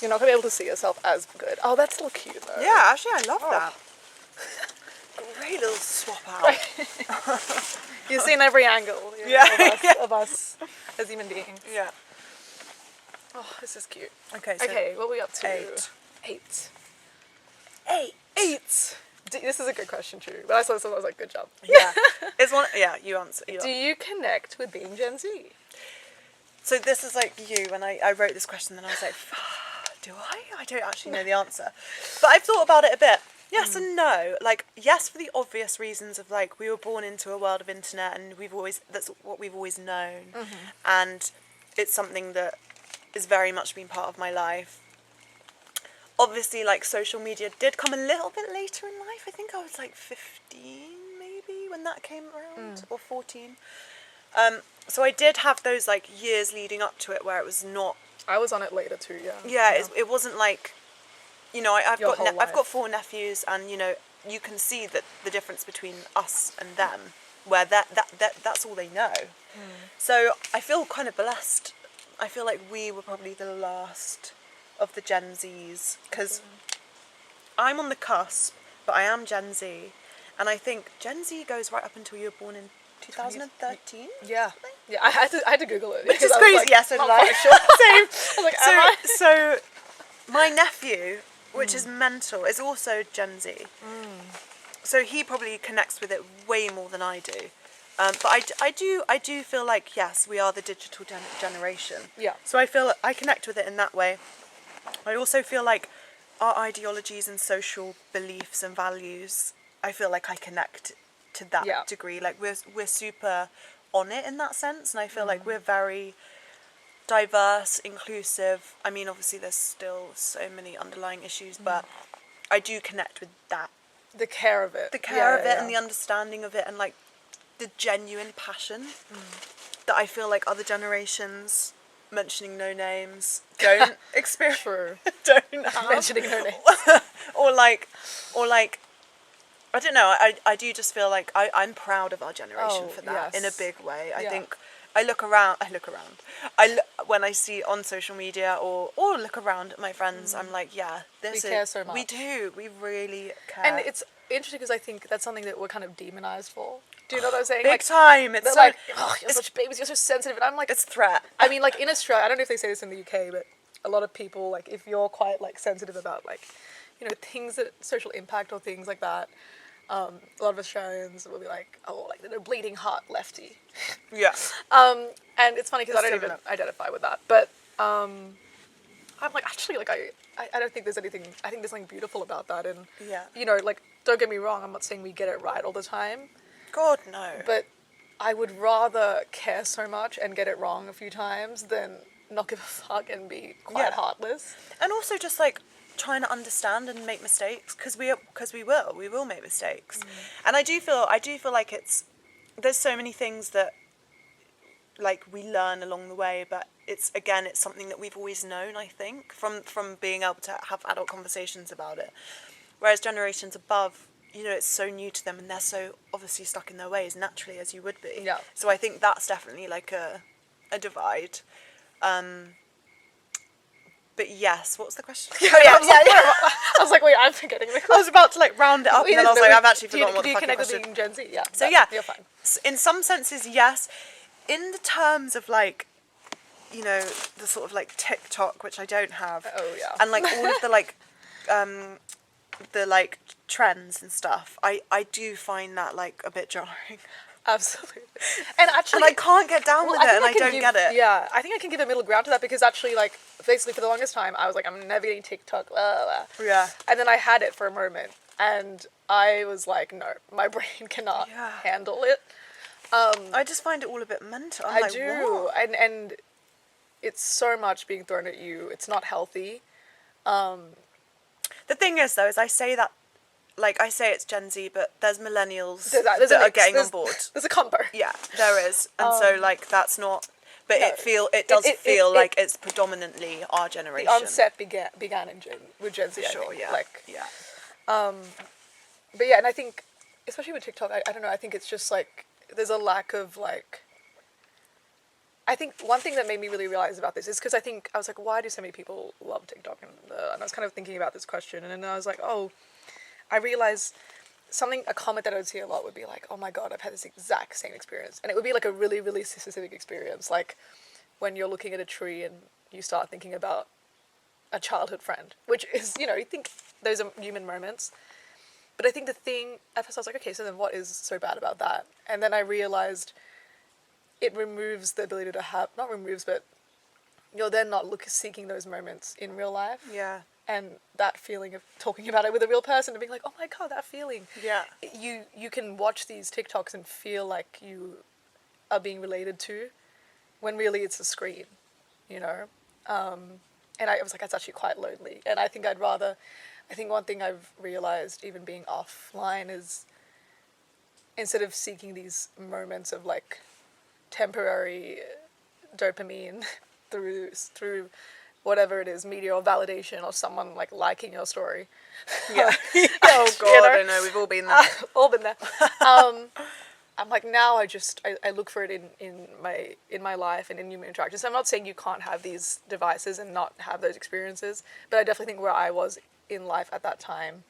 you're not going to be able to see yourself as good. Oh, that's still cute, though. Yeah, actually, I love that. Great little swap out. You've seen every angle of us as human beings. Yeah. Oh, this is cute. Okay, so Okay, what are we up to? 8. 8. 8. This is a good question too, but I saw this and I was like, good job. Yeah. It's one. Yeah, you answer. Do you connect with being Gen Z? So this is like you, when I wrote this question, and I was like, do I? I don't actually know the answer. But I've thought about it a bit. Yes and no. Like, yes, for the obvious reasons of, like, we were born into a world of internet, and that's what we've always known. And it's something that has very much been part of my life. Obviously, like, social media did come a little bit later in life. I think I was like 15 maybe when that came around, or 14. So I did have those, like, years leading up to it where it was not... I was on it later too, yeah. Yeah, it wasn't like... You know, I've got 4 nephews, and, you know, you can see that the difference between us and them, where that's all they know. So I feel kind of blessed. I feel like we were probably the last of the Gen Zs, because I'm on the cusp, but I am Gen Z, and I think Gen Z goes right up until you were born in 2013. Yeah, yeah. I had to Google it, which is crazy. Like, yes, and like, sure. Same. I was like, so my nephew, which is mental, is also Gen Z. So he probably connects with it way more than I do. But I do feel like, yes, we are the digital generation. Yeah. So I feel I connect with it in that way. I also feel like our ideologies and social beliefs and values, I feel like I connect to that degree. Like, we're super on it in that sense, and I feel like we're very diverse, inclusive. I mean, obviously there's still so many underlying issues, but I do connect with that. The care of it. And the understanding of it, and, like, the genuine passion that I feel like other generations, mentioning no names, don't experience. True. Don't have. Mentioning no names. or like I don't know, I do just feel like I'm proud of our generation for that in a big way. I think I look around when I see on social media or look around at my friends, I'm like, we care so much. We do, we really care. And it's interesting because I think that's something that we're kind of demonized for. Do you know what I'm saying? Big time. It's so, like, you're such babies, you're so sensitive, and I'm like, it's threat. I mean, like, in Australia, I don't know if they say this in the UK, but a lot of people, like, if you're quite, like, sensitive about, like, you know, things that social impact or things like that, a lot of Australians will be like, oh, like, they're a bleeding heart lefty. Yeah. And it's funny because I don't even identify with that, but I'm like, actually, like, I don't think there's anything, I think there's something beautiful about that, and, you know, like, don't get me wrong, I'm not saying we get it right all the time. God, no. But I would rather care so much and get it wrong a few times than not give a fuck and be quite heartless. And also just, like, trying to understand and make mistakes, because we will make mistakes. And I do feel like there's so many things that, like, we learn along the way, but it's something that we've always known, I think, from being able to have adult conversations about it. Whereas generations above, you know, it's so new to them, and they're so obviously stuck in their ways naturally, as you would be. Yeah. So I think that's definitely like a divide. But yes, what was the question? I was like, wait, I'm forgetting the question. I was about to, like, round it up, and then I was like, I've actually forgotten what the fucking question. Do you connect with being Gen Z? Yeah. So you're fine. In some senses, yes. In the terms of, like, you know, the sort of, like, TikTok, which I don't have. Oh yeah. And, like, all of the, like, trends and stuff, I do find that, like, a bit jarring. Absolutely. And actually, I can't get down with it, and I don't get it. Yeah, I think I can give a middle ground to that, because actually, like, basically for the longest time, I was like, I'm never getting TikTok, blah, blah, blah. Yeah. And then I had it for a moment, and I was like, no, my brain cannot handle it. I just find it all a bit mental. I'm like, do. What? And it's so much being thrown at you. It's not healthy. The thing is, though, is I say it's Gen Z, but there's millennials that are getting on board. There's a combo. Yeah, there is. And so, like, that's not... But it does feel like it's predominantly our generation. The onset began with Gen Z, Sure, I think. yeah. Like, yeah. But yeah, and I think, especially with TikTok, I don't know, I think it's just, like, there's a lack of, like... I think one thing that made me really realize about this is because I was like, why do so many people love TikTok? And I was kind of thinking about this question, and then I was like, oh, I realized a comment that I would see a lot would be like, oh my God, I've had this exact same experience. And it would be like a really, really specific experience. Like when you're looking at a tree and you start thinking about a childhood friend, which is, you think those are human moments. But I think the thing, at first I was like, okay, so then what is so bad about that? And then I realized it removes the ability to have, not removes, but you're then not seeking those moments in real life. Yeah. And that feeling of talking about it with a real person and being like, oh my God, that feeling. Yeah. You can watch these TikToks and feel like you are being related to when really it's a screen, And I was like, that's actually quite lonely. And I think one thing I've realized even being offline is instead of seeking these moments of like temporary dopamine through whatever it is, media or validation or someone like liking your story. Yeah. Oh God, I know, we've all been there. All been there. I'm like, now I look for it in my life and in human interactions. So I'm not saying you can't have these devices and not have those experiences, but I definitely think where I was in life at that time,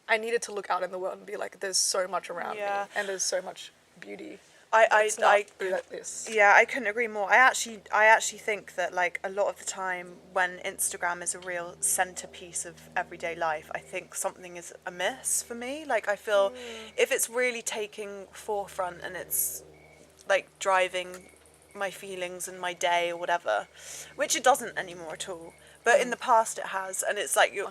I needed to look out in the world and be like, there's so much around me and there's so much beauty. I couldn't agree more. I actually think that like a lot of the time when Instagram is a real centerpiece of everyday life, I think something is amiss for me. Like I feel if it's really taking forefront and it's like driving my feelings and my day or whatever, which it doesn't anymore at all. But in the past it has, and it's like you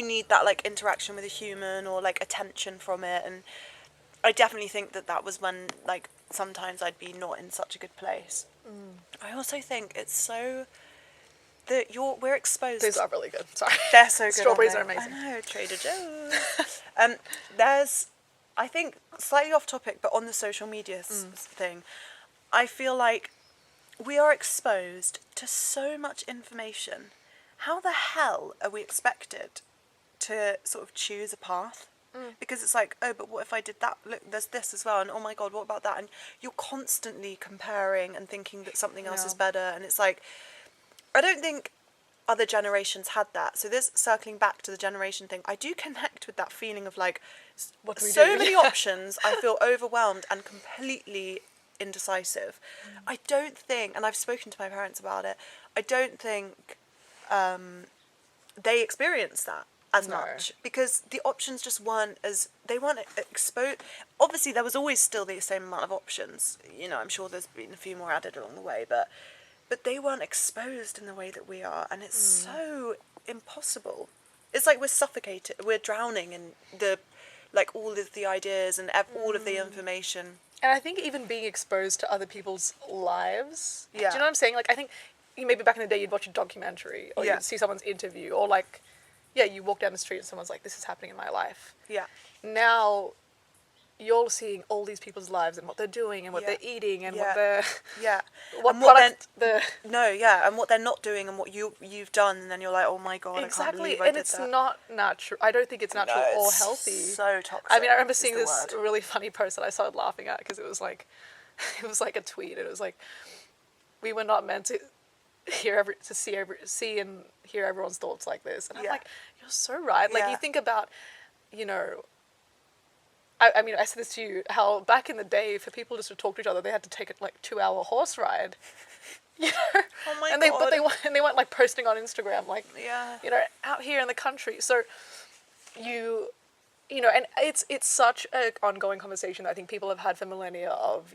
need that like interaction with a human or like attention from it. And I definitely think that was when like sometimes I'd be not in such a good place. I also think it's so that we're exposed. These are really good. Sorry, they're so good. Strawberries are amazing. I know, Trader Joe's. There's, I think, slightly off topic, but on the social media thing, I feel like we are exposed to so much information. How the hell are we expected to sort of choose a path? Because it's like, oh, but what if I did that? Look, there's this as well, and oh my God, what about that? And you're constantly comparing and thinking that something else is better, and it's like, I don't think other generations had that. So this, circling back to the generation thing, I do connect with that feeling of like, many options, I feel overwhelmed and completely indecisive. I don't think, and I've spoken to my parents about it, I don't think they experienced that as much, because the options just weren't exposed. Obviously there was always still the same amount of options, I'm sure there's been a few more added along the way, but they weren't exposed in the way that we are, and it's so impossible. It's like we're suffocated, we're drowning in the like all of the ideas and all of the information. And I think even being exposed to other people's lives, do you know what I'm saying? Like I think maybe back in the day you'd watch a documentary or you'd see someone's interview, or like you walk down the street and someone's like, this is happening in my life. Yeah. Now, you're seeing all these people's lives and what they're doing and what they're eating and what they're... what product and what they're not doing and what you've done, and then you're like, oh my God, I can't believe I did that. It's not natural. I don't think it's natural or healthy. So toxic. I mean, I remember seeing this really funny post that I started laughing at because it was like a tweet. It was like, we were not meant to see and hear everyone's thoughts like this, and I'm like, you're so right. Like you think about, I mean, I said this to you, how back in the day for people just to talk to each other, they had to take a 2-hour horse ride. Oh my God. They weren't like posting on Instagram, like out here in the country. So and it's such an ongoing conversation that I think people have had for millennia of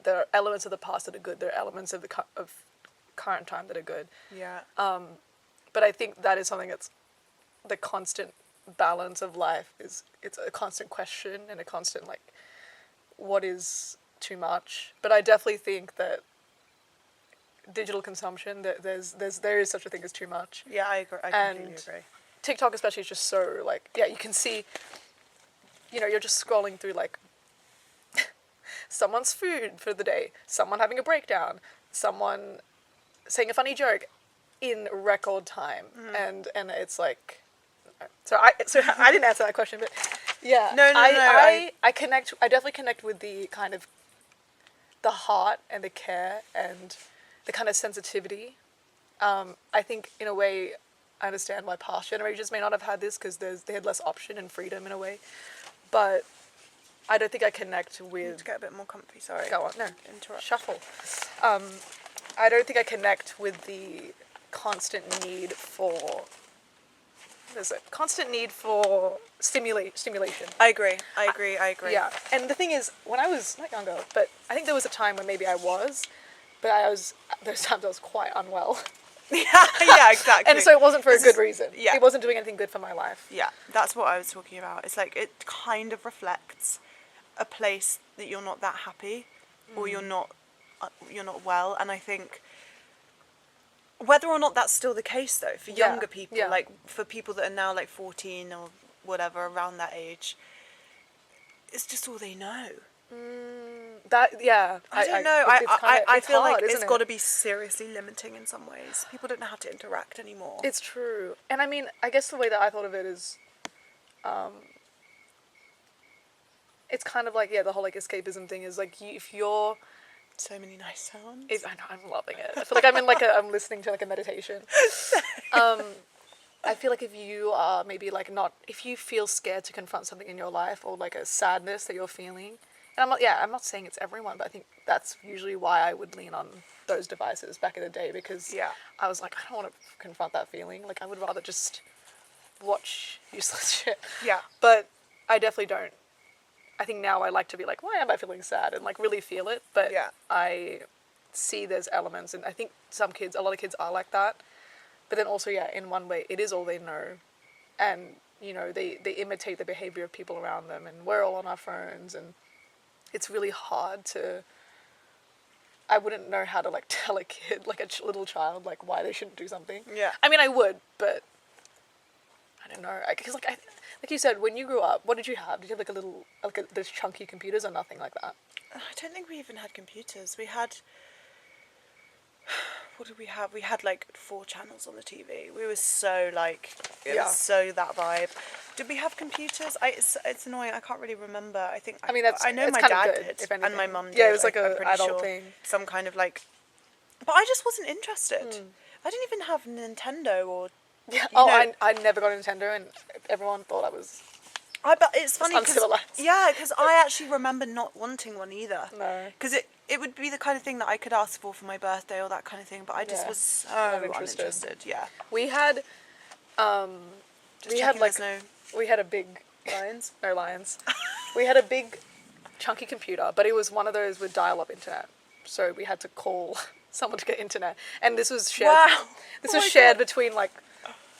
there are elements of the past that are good, there are elements of of current time that are good. But I think that is something that's the constant balance of life. It's a constant question and a constant like, what is too much? But I definitely think that digital consumption, there is such a thing as too much. Yeah, I agree. I completely agree. TikTok especially is just so like, you can see, you're just scrolling through like someone's food for the day, someone having a breakdown, someone saying a funny joke in record time, and it's like, so I didn't answer that question, but no. I definitely connect with the kind of the heart and the care and the kind of sensitivity. I think in a way I understand why past generations may not have had this because they had less option and freedom in a way. But I don't think I connect Need with... to get a bit more comfy, sorry. Go on, no. Interrupt. Shuffle. I don't think I connect with the constant need for... There's a constant need for stimulation. I agree. Yeah, and the thing is, when I was not younger, but I think there was a time when maybe I was, but those times I was quite unwell. yeah, exactly. And so it wasn't for a good reason. Yeah. It wasn't doing anything good for my life. Yeah, that's what I was talking about. It's like, it kind of reflects a place that you're not that happy, or you're not well, and I think whether or not that's still the case though for younger people, like for people that are now like 14 or whatever, around that age, it's just all they know. I don't know. I feel hard, like it's it? got to be seriously limiting in some ways. People don't know how to interact anymore. It's true. And I mean, I guess the way that I thought of it is, it's kind of like, the whole like escapism thing is like, if you're... So many nice sounds. I know, I'm loving it. I feel like I'm in I'm listening to like a meditation. I feel like if you are maybe like if you feel scared to confront something in your life or like a sadness that you're feeling, and I'm not saying it's everyone, but I think that's usually why I would lean on those devices back in the day, because I was like, I don't want to confront that feeling. Like, I would rather just watch useless shit. Yeah. But I definitely don't. I think now I like to be like, why am I feeling sad? And like really feel it. But I see there's elements, and I think a lot of kids are like that. But then also, in one way, it is all they know. And, they imitate the behavior of people around them, and we're all on our phones, and it's really hard to... I wouldn't know how to like tell a kid, like a little child, like why they shouldn't do something. Yeah. I mean, I would, but I don't know. Because like you said, when you grew up, what did you have? Did you have like those chunky computers or nothing like that? I don't think we even had computers. We had... What did we have? We had like 4 channels on the TV. We were so like... It was so that vibe. Did we have computers? It's annoying. I can't really remember. I know my dad did, and my mum did. Yeah, it was like I'm an pretty adult sure. thing. Some kind of like... But I just wasn't interested. I didn't even have Nintendo or... Yeah. I never got a Nintendo, and everyone thought I was... But it's funny uncivilized. Because I actually remember not wanting one either. No. Because it would be the kind of thing that I could ask for my birthday or that kind of thing, but I just was so uninterested. Yeah. We had... we had a big... Lions? No lions. We had a big chunky computer, but it was one of those with dial-up internet. So we had to call someone to get internet. And this was shared... Wow. This was shared between like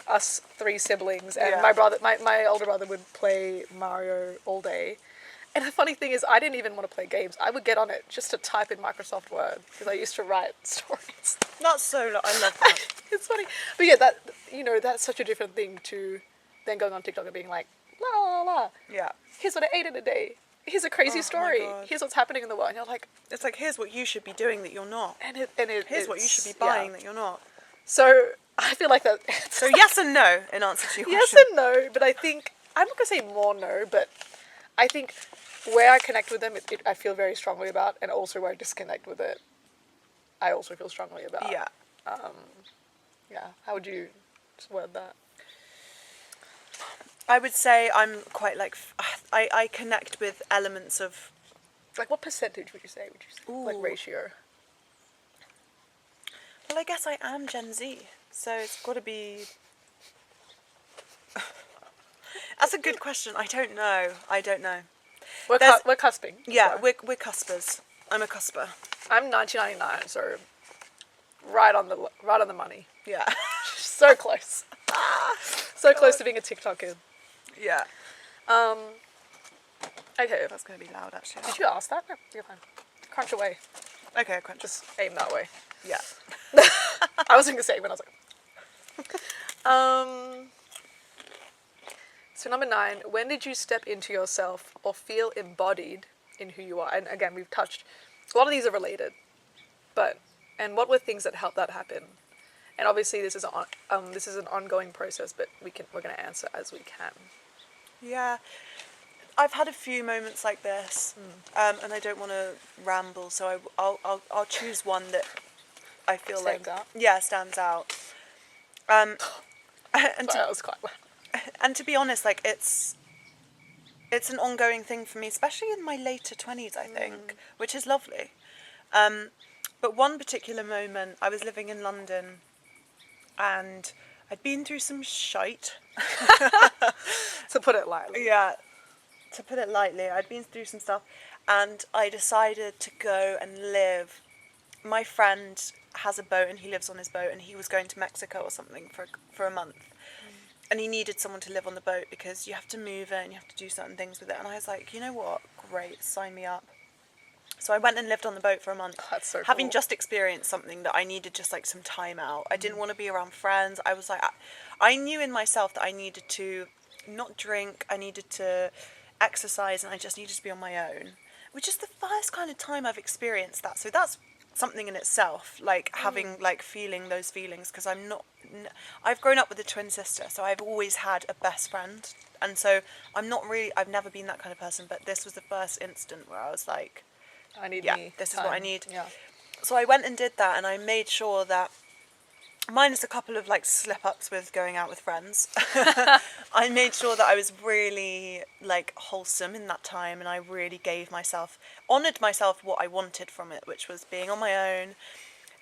us 3 siblings, and my brother, my older brother would play Mario all day. And the funny thing is, I didn't even want to play games. I would get on it just to type in Microsoft Word, because I used to write stories. That's so... I love that. It's funny. But that's such a different thing to then going on TikTok and being like, la la la. Yeah. Here's what I ate in a day. Here's a crazy story. Here's what's happening in the world. And you're like... It's like, here's what you should be doing that you're not. Here's what you should be buying that you're not. So, I feel like that... So yes and no, in answer to your question. Yes and no, but I think... I'm not going to say more no, but I think where I connect with them, I feel very strongly about, and also where I disconnect with it, I also feel strongly about. Yeah. How would you word that? I would say I'm quite like... I connect with elements of... Like, what percentage would you say? Ooh. Like, ratio? Well, I guess I am Gen Z, so it's got to be... That's a good question. I don't know. We're cusping. Yeah, we're cuspers. I'm a cusper. I'm 1999, so right on the money. Yeah. So close. So close to being a TikTok kid. Yeah. Okay. That's going to be loud, actually. Did you ask that? No, you're fine. Crunch away. Okay, crunch. Just aim that way. Yeah. I was going to say when I was like... So number 9, when did you step into yourself or feel embodied in who you are? And again, we've touched... A lot of these are related. And what were things that helped that happen? And obviously this is an ongoing process, but we're going to answer as we can. Yeah. I've had a few moments like this, and I don't want to ramble, so I'll choose one that I feel Stands out. Yeah, stands out. And Sorry, that was quite loud. and to be honest, like it's an ongoing thing for me, especially in my later 20s, I think, which is lovely. But one particular moment, I was living in London, and I'd been through some shite. To put it lightly. Yeah, to put it lightly, I'd been through some stuff, and I decided to go and live. My friend has a boat, and he lives on his boat, and he was going to Mexico or something for a month. And he needed someone to live on the boat because you have to move it and you have to do certain things with it. And I was like, you know what? Great, sign me up. So I went and lived on the boat for a month. Oh, that's so having cool. just experienced something that I needed just like some time out. I didn't want to be around friends. I was like, I knew in myself that I needed to not drink. I needed to exercise, and I just needed to be on my own, which is the first kind of time I've experienced that. So that's something in itself, like having like feeling those feelings, because I've grown up with a twin sister, so I've always had a best friend, and so I've never been that kind of person, but this was the first instant where I was like, I need this time. is what I need. Yeah. So I went and did that, and I made sure that, minus a couple of like slip ups with going out with friends, I made sure that I was really like wholesome in that time, and I really honoured myself what I wanted from it, which was being on my own,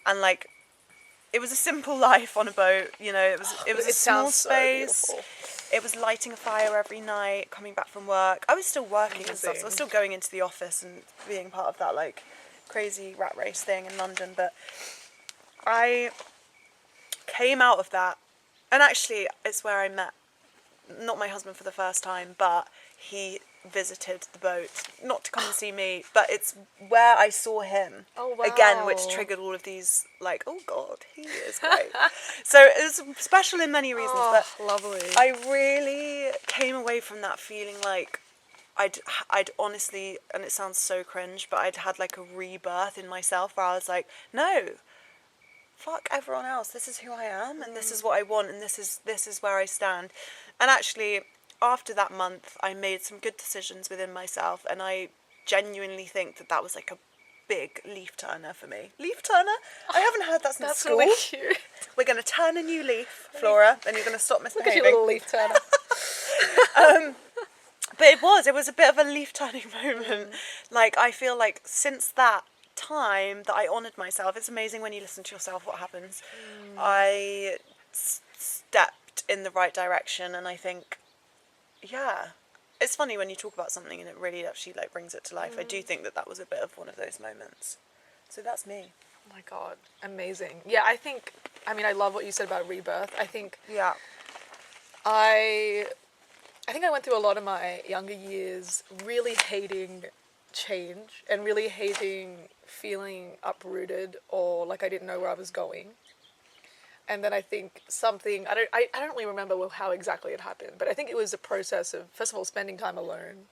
and like it was a simple life on a boat, you know, it was a small space. So it was lighting a fire every night, coming back from work. I was still working and stuff, so I was still going into the office and being part of that like crazy rat race thing in London, but I came out of that, and actually it's where I met not my husband for the first time, but he visited the boat, not to come and see me, but it's where I saw him again, which triggered all of these like, oh god, he is great. So it was special in many reasons, but lovely. I really came away from that feeling like I'd honestly, and it sounds so cringe, but I'd had like a rebirth in myself where I was like, no, fuck everyone else, this is who I am, and this is what I want, and this is where I stand. And actually, after that month, I made some good decisions within myself, and I genuinely think that was like a big leaf turner for me. Leaf turner? I haven't heard that since That's school. really cute. We're going to turn a new leaf, Flora, and you're going to stop misbehaving. Look at your little leaf turner. But it was a bit of a leaf turning moment. Like, I feel like since that time that I honoured myself, it's amazing when you listen to yourself what happens. I stepped in the right direction, and I think, yeah, it's funny when you talk about something and it really actually like brings it to life. I do think that was a bit of one of those moments. So that's me. Oh my god, amazing. Yeah, I love what you said about rebirth. I think I went through a lot of my younger years really hating change and really hating feeling uprooted or like I didn't know where I was going. And then I think I don't really remember how exactly it happened, but I think it was a process of, first of all, spending time alone,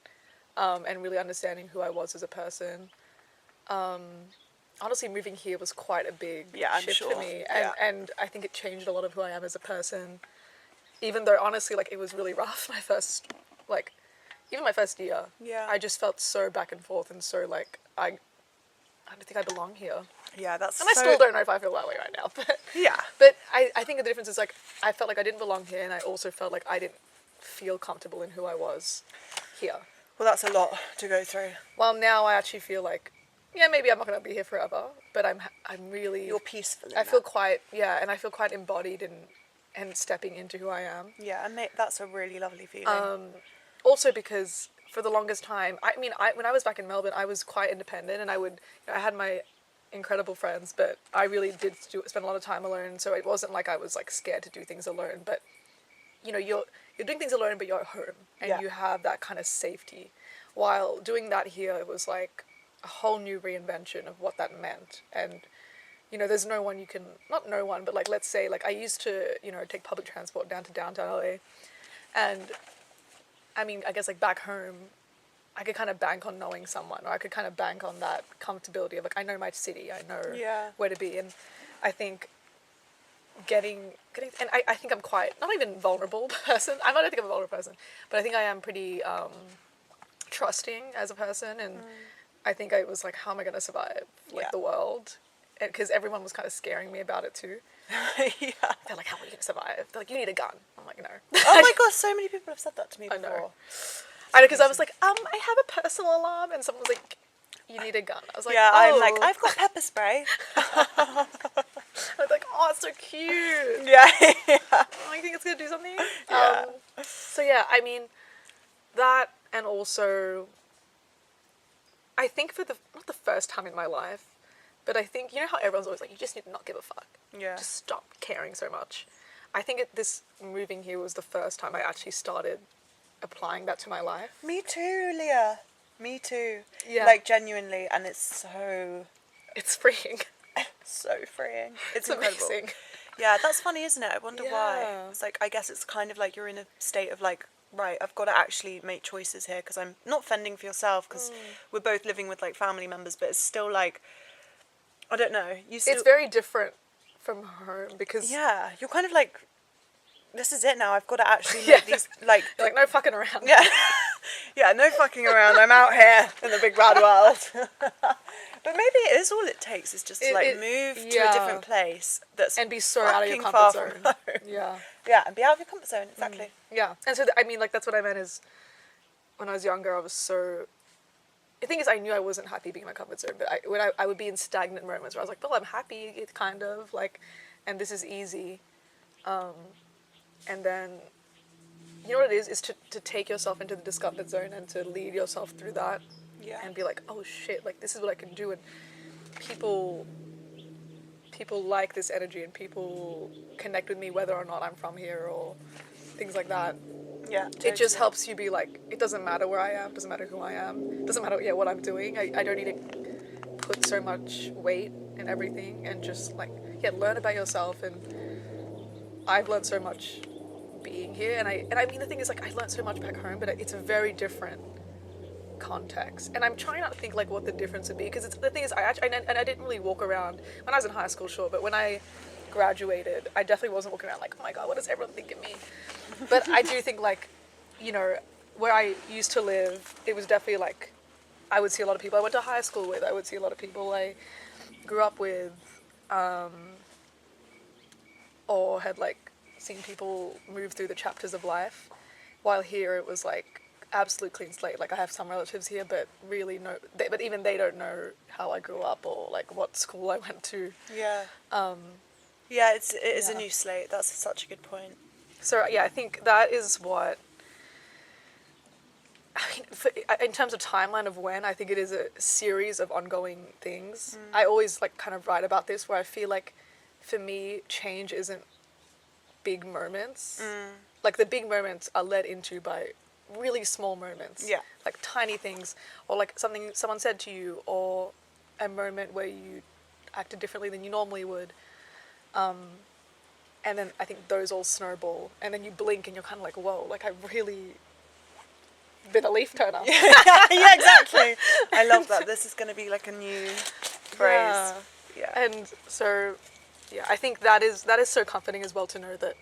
and really understanding who I was as a person. Honestly, moving here was quite a big shift for me, and I think it changed a lot of who I am as a person. Even though honestly, like, it was really rough even my first year. Yeah. I just felt so back and forth, and so like I don't think I belong here. Yeah, I still don't know if I feel that way right now, but yeah. But I think the difference is like I felt like I didn't belong here, and I also felt like I didn't feel comfortable in who I was here. Well, that's a lot to go through. Well, now I actually feel like, yeah, maybe I'm not going to be here forever, but I'm really... You're peaceful. I feel quite embodied and stepping into who I am. Yeah, and that's a really lovely feeling. Also because for the longest time, when I was back in Melbourne, I was quite independent, and I had my incredible friends, but I really did spend a lot of time alone, so it wasn't like I was like scared to do things alone, but you know, you're doing things alone, but you're at home, and you have that kind of safety. While doing that here, it was like a whole new reinvention of what that meant. And you know, there's no one you can, not no one, but like, let's say, like, I used to, you know, take public transport down to downtown LA, and I mean, I guess like back home, I could kind of bank on knowing someone, or I could kind of bank on that comfortability of like, I know my city, I know where to be. And I think getting, and I think I'm quite, not even vulnerable person. I don't think I'm a vulnerable person, but I think I am pretty trusting as a person, and I think I was like, how am I going to survive like the world? Because everyone was kind of scaring me about it too. Yeah. They're like, how are you going to survive? They're like, you need a gun. I'm like, no. Oh my god, so many people have said that to me before. I know, because I was like, I have a personal alarm, and someone was like, you need a gun. I was like, Yeah, oh. I'm like, I've got pepper spray. I was like, oh, it's so cute. Yeah. Oh, you think it's going to do something? Yeah. So yeah, I mean, that, and also, I think for not the first time in my life, but I think, you know how everyone's always like, you just need to not give a fuck. Yeah. Just stop caring so much. I think this moving here was the first time I actually started applying that to my life. Me too, Leah. Me too. Yeah. Like, genuinely, and it's freeing. so freeing. It's amazing. incredible. Yeah, that's funny, isn't it? I wonder why. Yeah. It's like, I guess it's kind of like you're in a state of like, right, I've got to actually make choices here, because I'm not fending for yourself, because we're both living with like family members, but it's still like, I don't know. It's very different from home, because yeah, you're kind of like, this is it now. I've got to actually make these like you're like, no fucking around. Yeah, yeah, no fucking around. I'm out here in the big bad world. But maybe it is all it takes is just to like move to a different place and be so out of your far comfort from zone. home. Yeah. Yeah, and be out of your comfort zone, exactly. Yeah, and so I mean, like, that's what I meant is, when I was younger, I was so. The thing is, I knew I wasn't happy being in my comfort zone, but when I would be in stagnant moments where I was like, well, I'm happy, it's kind of like, and this is easy, and then, you know what it is to take yourself into the discomfort zone and to lead yourself through that, and be like, oh shit, like, this is what I can do, and people like this energy, and people connect with me whether or not I'm from here, or things like that. Yeah, totally. It just helps you be like, it doesn't matter where I am, doesn't matter who I am, doesn't matter what I'm doing. I don't need to put so much weight in everything, and just like, learn about yourself. And I've learned so much being here, and I mean, the thing is, like, I learned so much back home, but it's a very different context, and I'm trying not to think like what the difference would be, because the thing is, I didn't really walk around when I was in high school, sure, but when I graduated, I definitely wasn't walking around like, oh my god, what does everyone think of me? But I do think, like, you know, where I used to live, it was definitely like, I would see a lot of people I went to high school with, I would see a lot of people I grew up with, or had like seen people move through the chapters of life, while here it was like absolute clean slate. Like, I have some relatives here, but really but even they don't know how I grew up, or like what school I went to. Yeah. Yeah, it is a new slate. That's such a good point. So yeah, I think that is what. I mean, in terms of timeline of when, I think it is a series of ongoing things. I always like kind of write about this, where I feel like, for me, change isn't big moments. Like, the big moments are led into by really small moments. Yeah. Like tiny things, or like something someone said to you, or a moment where you acted differently than you normally would. And then I think those all snowball, and then you blink and you're kind of like, whoa, like, I really been a leaf turner. Yeah, exactly. I love that. This is going to be like a new phrase. Yeah. And so, yeah, I think that is so comforting as well, to know that,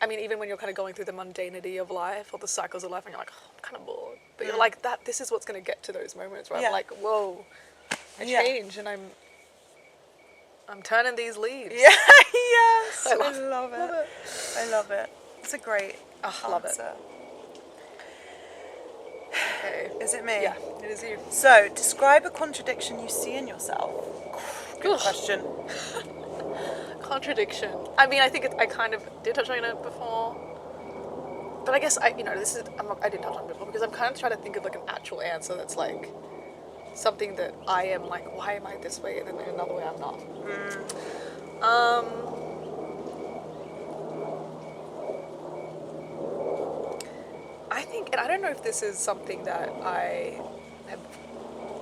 I mean, even when you're kind of going through the mundanity of life, or the cycles of life, and you're like, oh, I'm kind of bored. But you're like, this is what's going to get to those moments where I'm like, whoa, I change, and I'm turning these leaves. Yeah, yes. I love it. I love it. It's a great I love it. Okay. Is it me? Yeah, it is you. So, describe a contradiction you see in yourself. Good question. Contradiction. I mean, I think I kind of did touch on it before, but I guess I didn't touch on it before, because I'm kind of trying to think of like an actual answer that's like something that I am like, why am I this way, and then in another way I'm not. I think, and I don't know if this is something that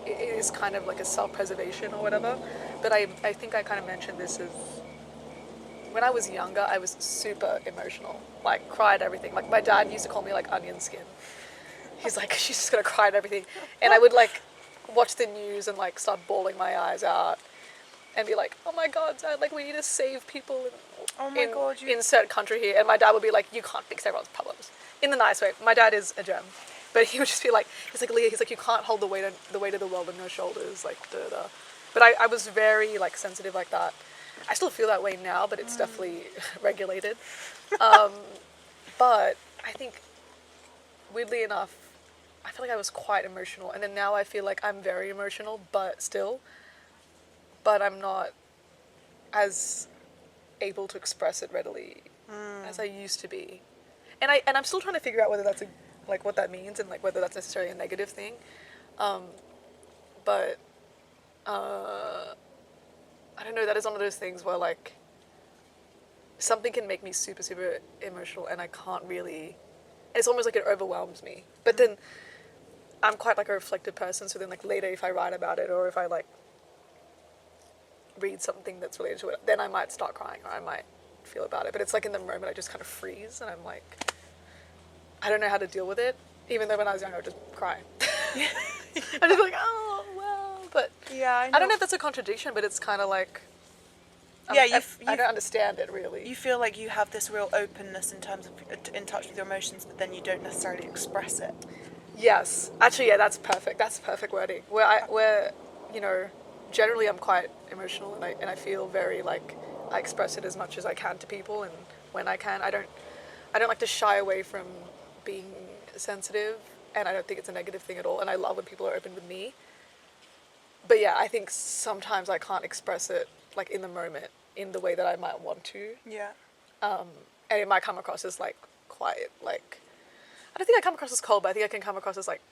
it is kind of like a self-preservation or whatever, but I think I kind of mentioned this as, when I was younger, I was super emotional, like, cried everything. Like, my dad used to call me like onion skin. He's like, she's just gonna cry at everything. And I would like watch the news and like start bawling my eyes out and be like, oh my god, Dad, like, we need to save people in insert country here. And my dad would be like, you can't fix everyone's problems. In the nice way. My dad is a gem. But he would just be like, he's like, Leah, he's like, you can't hold the weight of the world on your shoulders, like, da da. But I was very, like, sensitive like that. I still feel that way now, but it's definitely regulated. But I think, weirdly enough, I feel like I was quite emotional. And then now I feel like I'm very emotional, but I'm not as able to express it readily as I used to be. And I'm still trying to figure out whether that's what that means, and like whether that's necessarily a negative thing. But I don't know, that is one of those things where like something can make me super, super emotional and I can't really, it's almost like it overwhelms me. But then I'm quite like a reflective person, so then like later if I write about it or if I like read something that's related to it, then I might start crying or I might feel about it. But it's like in the moment I just kind of freeze and I'm like, I don't know how to deal with it. Even though when I was younger I would just cry. I'm just like, oh well. But Yeah, I don't know if that's a contradiction, but it's kind of like, Yeah, I don't understand it really. You feel like you have this real openness in terms of in touch with your emotions, but then you don't necessarily express it. Yes, actually, yeah, that's perfect. That's perfect wording. Where you know, generally I'm quite emotional and I feel very like I express it as much as I can to people, and when I can, I don't like to shy away from being sensitive, and I don't think it's a negative thing at all. And I love when people are open with me. But yeah, I think sometimes I can't express it like in the moment in the way that I might want to. Yeah. And it might come across as like quite like, I don't think I come across as cold, but I think I can come across as like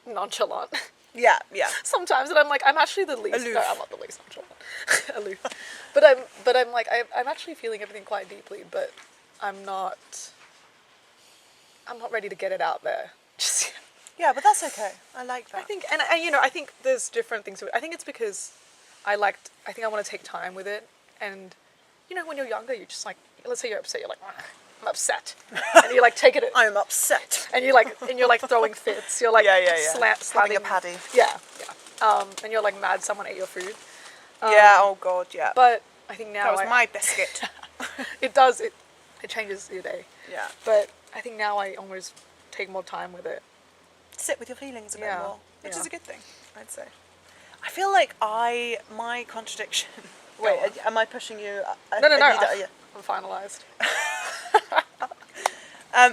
nonchalant. Yeah, yeah. Sometimes, and I'm like, I'm actually the least. Aloof. No, I'm not the least nonchalant. Aloof. But I'm like, I'm actually feeling everything quite deeply, but I'm not ready to get it out there. Just yet. Yeah, but that's okay. I like that. I think, and you know, I think there's different things to it. I think it's because I think I want to take time with it, and you know, when you're younger, you're just like, let's say you're upset, you're like, I'm upset, and you like take it. I'm upset. And you're like throwing fits. You're like Having a paddy. Yeah. And you're like mad someone ate your food. Yeah. Oh God. Yeah. But I think now that was my biscuit. It does. It changes your day. Yeah. But I think now I almost take more time with it. Sit with your feelings a bit more, which Yeah. is a good thing, I'd say. I feel like my contradiction. Wait, am I pushing you? No. Yeah. I'm finalised.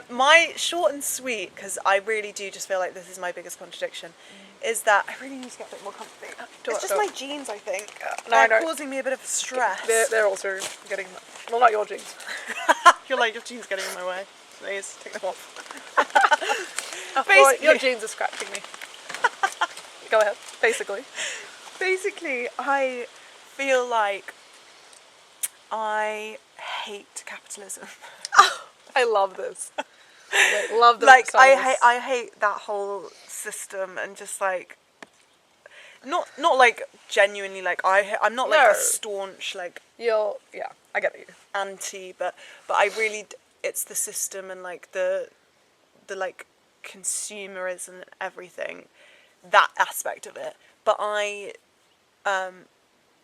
My short and sweet, because I really do just feel like this is my biggest contradiction, is that I really need to get a bit more comfy. It's just my jeans, I think. They're causing me a bit of stress. They're also getting, well, not your jeans. You're like, your jeans getting in my way. Please, take them off. Your jeans are scratching me. Go ahead. Basically, I feel like I hate capitalism. I love this. Love the like I hate that whole system, and just like not like genuinely like I'm not like a staunch like I get you anti, but I really, it's the system and like the like consumerism and everything, that aspect of it. But I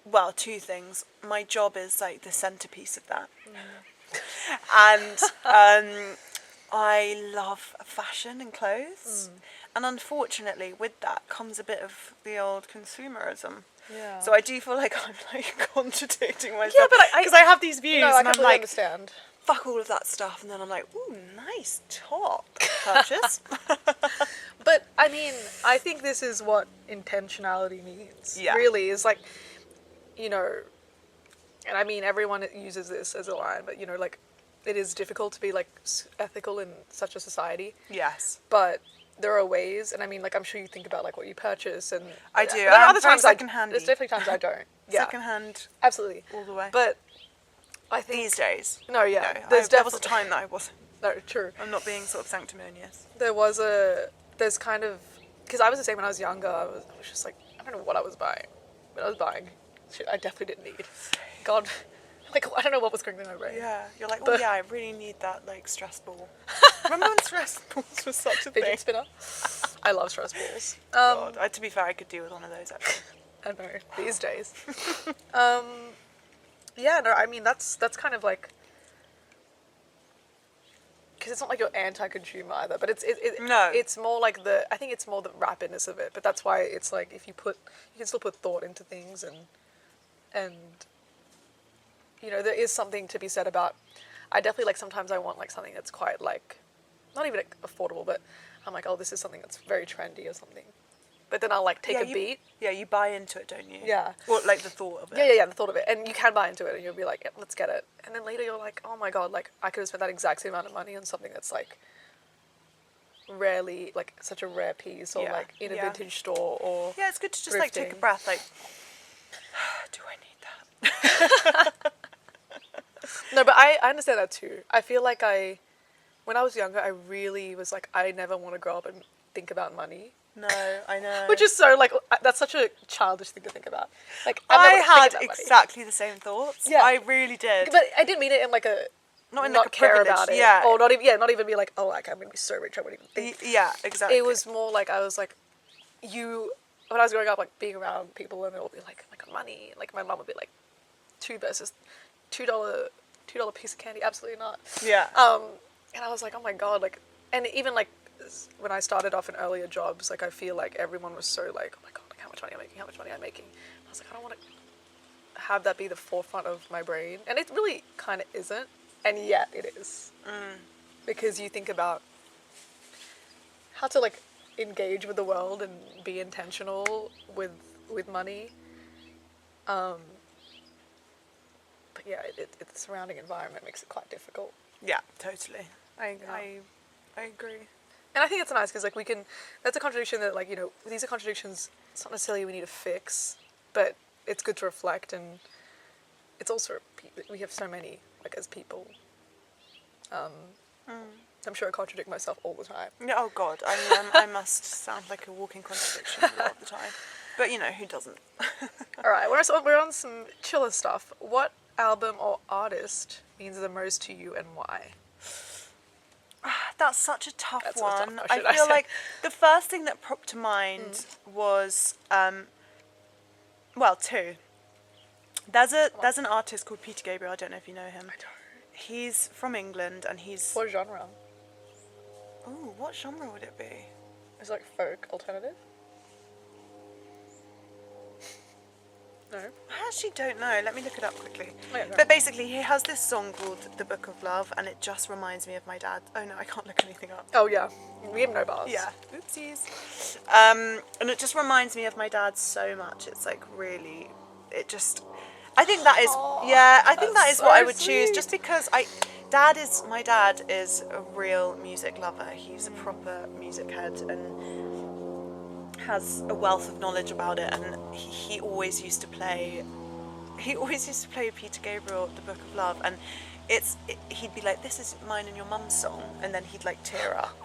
well, two things. My job is like the centerpiece of that. And I love fashion and clothes. And unfortunately with that comes a bit of the old consumerism. Yeah. So I do feel like I'm like contradicting myself. Yeah, but because I have these views, no, I and I'm completely like, understand. fuck all of that stuff, and then I'm like, ooh, nice top purchase. But I mean, I think this is what intentionality means. Yeah. Really, is like, you know, and I mean, everyone uses this as a line, but you know, like, it is difficult to be like ethical in such a society. Yes. But there are ways, and I mean, like, I'm sure you think about like what you purchase, and I do. There are other times secondhand. There's definitely times I don't. Yeah. Secondhand. Absolutely. All the way. But I think these days. No, yeah. No, there was a time that I wasn't. No, true. I'm not being sort of sanctimonious. There's kind of, because I was the same when I was younger. I was just like, I don't know what I was buying, but I was buying shit I definitely didn't need. God, like, I don't know what was going through my brain. Yeah, you're like, oh yeah, I really need that like stress ball. Remember when stress balls was such a thing? Fidget spinner. I love stress balls. God, to be fair, I could do with one of those actually. I know, these days. Yeah, no, I mean, that's kind of like, because it's not like you're anti-consumer either, but No. it's more like I think it's more the rapidness of it, but that's why it's like if you can still put thought into things, and you know, there is something to be said about, I definitely like sometimes I want like something that's quite like, not even like, affordable, but I'm like, oh, this is something that's very trendy or something. But then I'll like take a beat. Yeah, you buy into it, don't you? Yeah. Or like the thought of it. Yeah, the thought of it. And you can buy into it and you'll be like, yeah, let's get it. And then later you're like, oh my God, like I could have spent that exact same amount of money on something that's like rarely, like such a rare piece, or like in a vintage store, or yeah, it's good to just thrifting. like take a breath, like, do I need that? No, but I understand that too. I feel like when I was younger, I really was like, I never want to grow up and think about money. No, I know. Which is so like, that's such a childish thing to think about. Like I never had think about exactly the same thoughts. Yeah. I really did. But I didn't mean it in like a not like care privilege, about it. Yeah. Or not even be like, oh, like I'm gonna be so rich I wouldn't even think. Yeah, exactly. It was more like I was like, when I was growing up, like being around people and they'll be like, oh my God, money. Like my mum would be like, $2 piece of candy, absolutely not. Yeah. And I was like, oh my God, like, and even like when I started off in earlier jobs, like I feel like everyone was so like, oh my God, like how much money I'm making. I was like, I don't want to have that be the forefront of my brain, and it really kind of isn't, and yet it is, because you think about how to like engage with the world and be intentional with money. But yeah, the surrounding environment makes it quite difficult. Yeah, totally. I agree. And I think it's nice because like that's a contradiction that like, you know, these are contradictions. It's not necessarily we need to fix, but it's good to reflect, and it's also we have so many like as people. I'm sure I contradict myself all the time. Yeah, oh God, I must sound like a walking contradiction a lot of the time. But you know, who doesn't? All right, we're on some chiller stuff. What album or artist means the most to you and why? That's such a tough one. Tough I feel like the first thing that popped to mind was, well, two. There's an artist called Peter Gabriel. I don't know if you know him. I don't. He's from England, and he's. What genre? Oh, what genre would it be? Is it like folk, alternative? No. I actually don't know. Let me look it up quickly. Oh, yeah, But basically, he has this song called "The Book of Love," and it just reminds me of my dad. Oh no, I can't look anything up. Oh yeah, we have no bars. Yeah, oopsies. And it just reminds me of my dad so much. It's like really, it just. I think that is, I think that is so what I would choose, sweet. just because my dad is a real music lover. He's a proper music head and has a wealth of knowledge about it, and he always used to play Peter Gabriel, The Book of Love, and he'd be like, this is mine and your mum's song, and then he'd like tear up.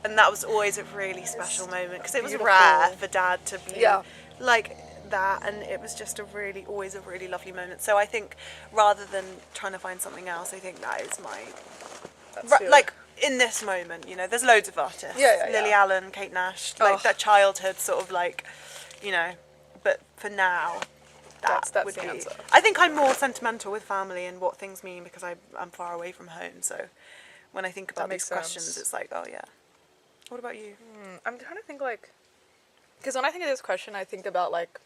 And that was always a really special moment, because it was beautiful. rare for dad to be like that, and it was just always a really lovely moment. So I think rather than trying to find something else, I think that is my like in this moment, you know, there's loads of artists. Lily Allen, Kate Nash, like that childhood sort of like, you know, but for now that's would the be answer. I think I'm more sentimental with family and what things mean because I'm far away from home, so when I think about these questions it's like, oh yeah. What about you? I'm trying to think, like, because when I think of this question, I think about like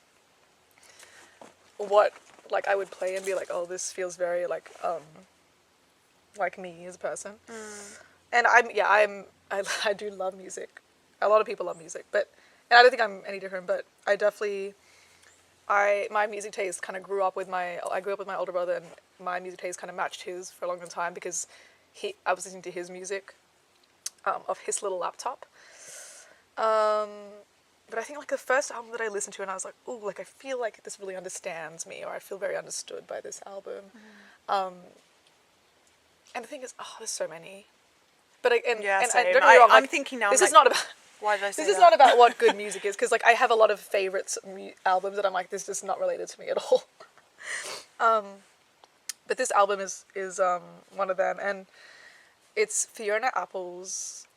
what like I would play and be like, oh, this feels very like me as a person. And I do love music. A lot of people love music, and I don't think I'm any different, but I definitely my music taste kind of grew up with my older brother, and my music taste kind of matched his for a long time because I was listening to his music off his little laptop. But I think like the first album that I listened to and I was like, ooh, like I feel like this really understands me, or I feel very understood by this album. And the thing is, there's so many. But same. don't get me wrong, I'm thinking now. This is not about. Why did I say This is that? not about what good music is, because like I have a lot of favorites albums that I'm like, this is not related to me at all. But this album is one of them, and it's Fiona Apple's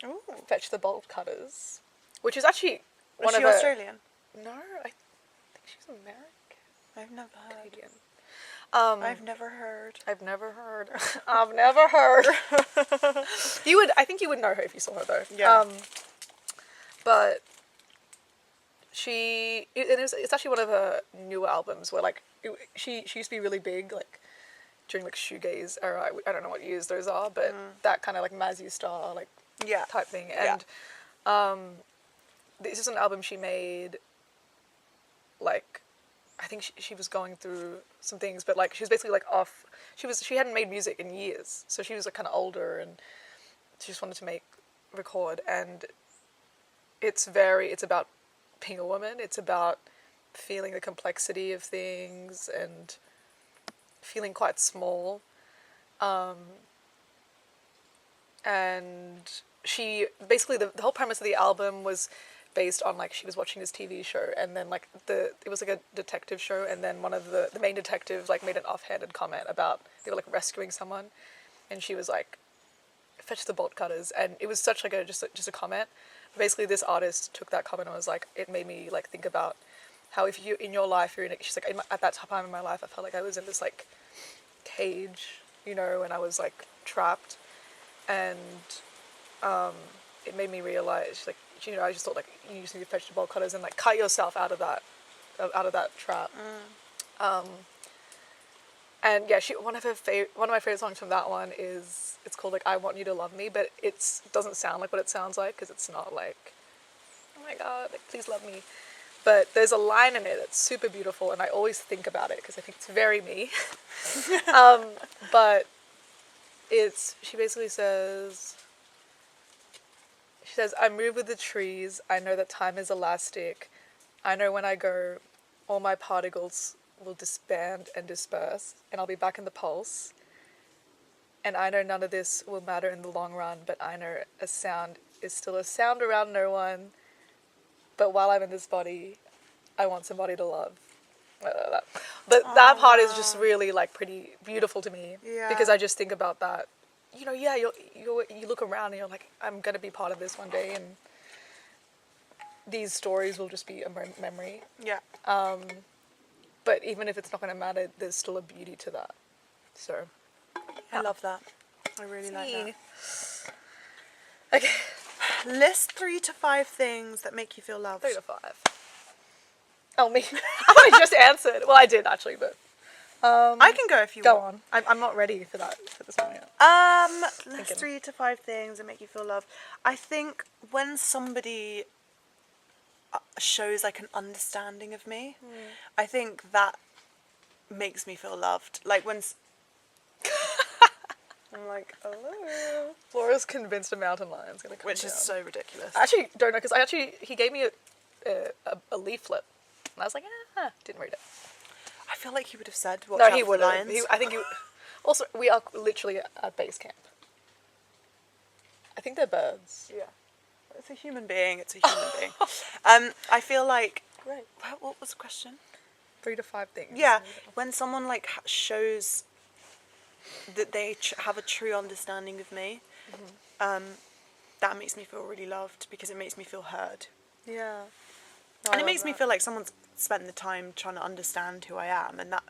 "Fetch the Bolt Cutters," which is actually Was she Australian? No, I think she's American. I've never heard. Canadian. I've never heard. I've never heard. I've never heard. I think you would know her if you saw her though. Yeah. But it's actually one of her newer albums where like she used to be really big like during like shoegaze era. I don't know what years those are, but that kind of like Mazzy Star like Yeah. type thing. Yeah. And this is an album she made like I think she was going through some things, but like she was basically like off. She hadn't made music in years, so she was like kind of older, and she just wanted to record. And it's about being a woman. It's about feeling the complexity of things and feeling quite small. And she basically the whole premise of the album was based on like she was watching this TV show, and then like it was like a detective show, and then one of the main detectives like made an offhanded comment about they were like rescuing someone, and she was like, "Fetch the bolt cutters," and it was such like just a comment. Basically, this artist took that comment and was like, it made me like think about how if you in your life you're in she's like at that time in my life I felt like I was in this like cage, you know, and I was like trapped, and it made me realize like, you know, I just thought like you just need to fetch the bolt cutters and like cut yourself out of that trap. And yeah, one of my favorite songs from that one is it's called like I Want You to Love Me, but it doesn't sound like what it sounds like because it's not like, oh my god, like please love me. But there's a line in it that's super beautiful, and I always think about it because I think it's very me. But she basically says, I move with the trees, I know that time is elastic, I know when I go, all my particles will disband and disperse, and I'll be back in the pulse. And I know none of this will matter in the long run, but I know a sound is still a sound around no one. But while I'm in this body, I want somebody to love. But that part is just really like pretty beautiful to me. Yeah. Because I just think about that. You know, yeah, you look around and you're like, I'm going to be part of this one day, and these stories will just be a memory. Yeah. But even if it's not going to matter, there's still a beauty to that. So, I love that. I really like that. Okay. List 3 to 5 things that make you feel loved. 3 to 5. Oh, me. I just answered. Well, I did actually, but I can go if you go want. on. I'm not ready for this one yet. List 3 to 5 things that make you feel loved. I think when somebody shows like an understanding of me, I think that makes me feel loved. Like when I'm like, hello. Flora's convinced a mountain lion's gonna come Which down. is so ridiculous. I actually don't know because he gave me a leaflet, and I was like, didn't read it. I feel like he would have said, "Watch No, out he for would. lions." I think he. Also, we are literally at base camp. I think they're birds. Yeah, it's a human being. It's a human being. I feel like. Great. What was the question? 3 to 5 things. Yeah, when someone like shows that they have a true understanding of me, that makes me feel really loved because it makes me feel heard. Yeah. And it makes me feel like someone's spent the time trying to understand who I am, and that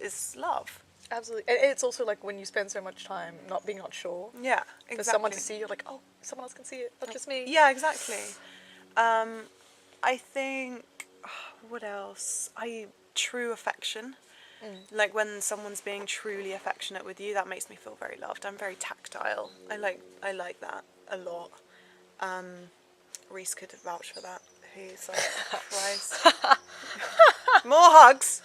is love. Absolutely. And it's also like when you spend so much time not sure. Yeah, exactly. For someone to see, you're like, oh, someone else can see it, not just me. Yeah, exactly. I think, what else? True affection. Like when someone's being truly affectionate with you, that makes me feel very loved. I'm very tactile. I like that a lot. Reese could vouch for that. He's like, Christ. More hugs.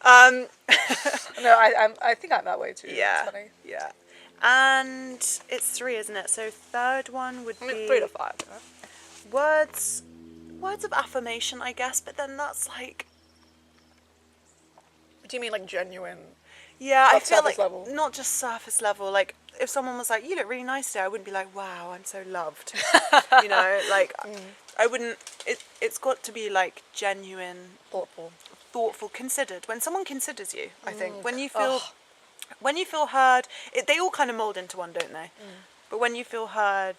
No, I think I'm that way too. Yeah. It's funny. Yeah. And it's 3, isn't it? So third one would be 3 to 5. You know? words of affirmation, I guess. But then that's like. Do you mean like genuine? Yeah, I feel surface like level? Not just surface level. Like if someone was like, "You look really nice today," I wouldn't be like, "Wow, I'm so loved." You know, like I wouldn't. It's got to be like genuine, thoughtful, considered. When someone considers you, I think when you feel heard, they all kind of mold into one, don't they? But when you feel heard,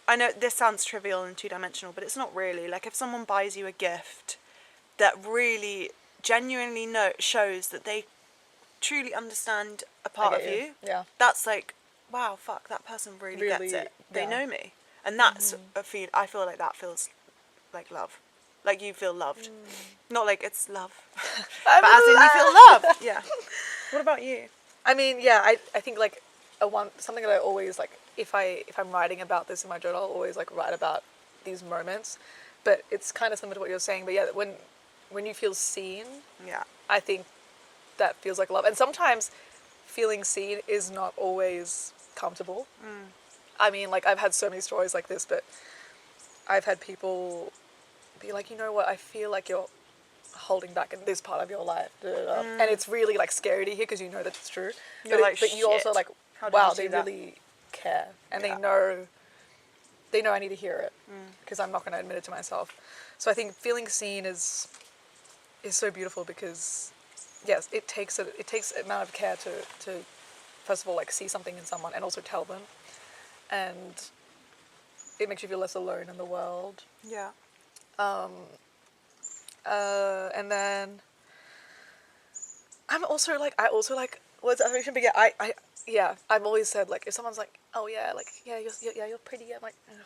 I know this sounds trivial and 2-dimensional, but it's not really. Like if someone buys you a gift that really genuinely shows that they truly understand a part of you. Yeah. That's like, wow, fuck, that person really gets it. They yeah. know me. And that's I feel like that feels like love. Like you feel loved. Not like it's love. But as in you feel loved. Yeah. What about you? I mean, yeah, I think like something that I always like, if I'm writing about this in my journal, I'll always like write about these moments. But it's kind of similar to what you're saying. But yeah, when you feel seen, Yeah. I think that feels like love. And sometimes feeling seen is not always comfortable. I mean, like I've had so many stories like this, but I've had people be like, you know what, I feel like you're holding back in this part of your life. And it's really like scary to hear because you know that it's true. You're like, but you also like, How did wow, you they do that? really care. And Yeah. they know I need to hear it because I'm not going to admit it to myself. So I think feeling seen is so beautiful because, yes, it takes an amount of care to first of all like see something in someone and also tell them, and it makes you feel less alone in the world. Yeah. And then I also like words of affirmation, but yeah, I've always said like if someone's like, oh yeah, like you're pretty, I'm like, ugh.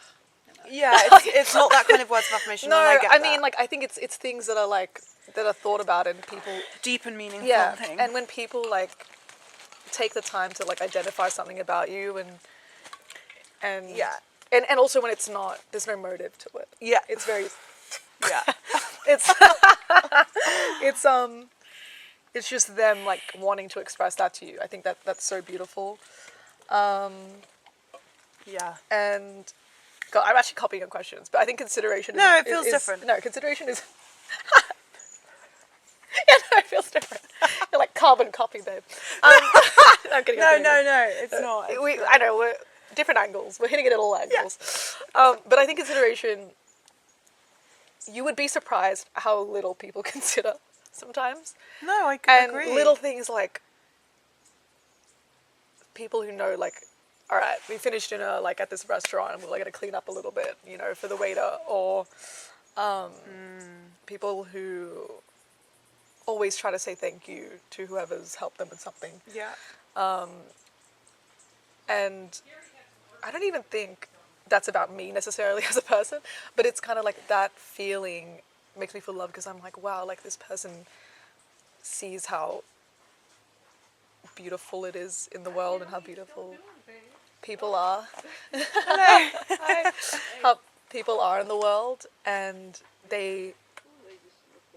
Yeah, it's not that kind of words of affirmation. No, and I get I that. mean like I think it's things that are like that are thought about and people Deep and meaningful thing. and when people like take the time to like identify something about you and Yeah. and also when it's not, there's no motive to it. Yeah. It's very Yeah. it's it's just them like wanting to express that to you. I think that's so beautiful. Yeah. And God, I'm actually copying on questions, but I think consideration No, it feels is different. No, consideration is yeah, no, it feels different. You're like carbon copy, babe. I'm kidding. No, it's not. I know, we're different angles. We're hitting it at all angles. But I think consideration, you would be surprised how little people consider sometimes. No, I And agree. little things like people who know, like, all right, we finished dinner like at this restaurant and we're like going to clean up a little bit, you know, for the waiter, or people who always try to say thank you to whoever's helped them with something. Yeah. And I don't even think that's about me necessarily as a person, but it's kind of like that feeling makes me feel loved because I'm like, wow, like this person sees how beautiful it is in the world and how beautiful people are. How people are in the world, and they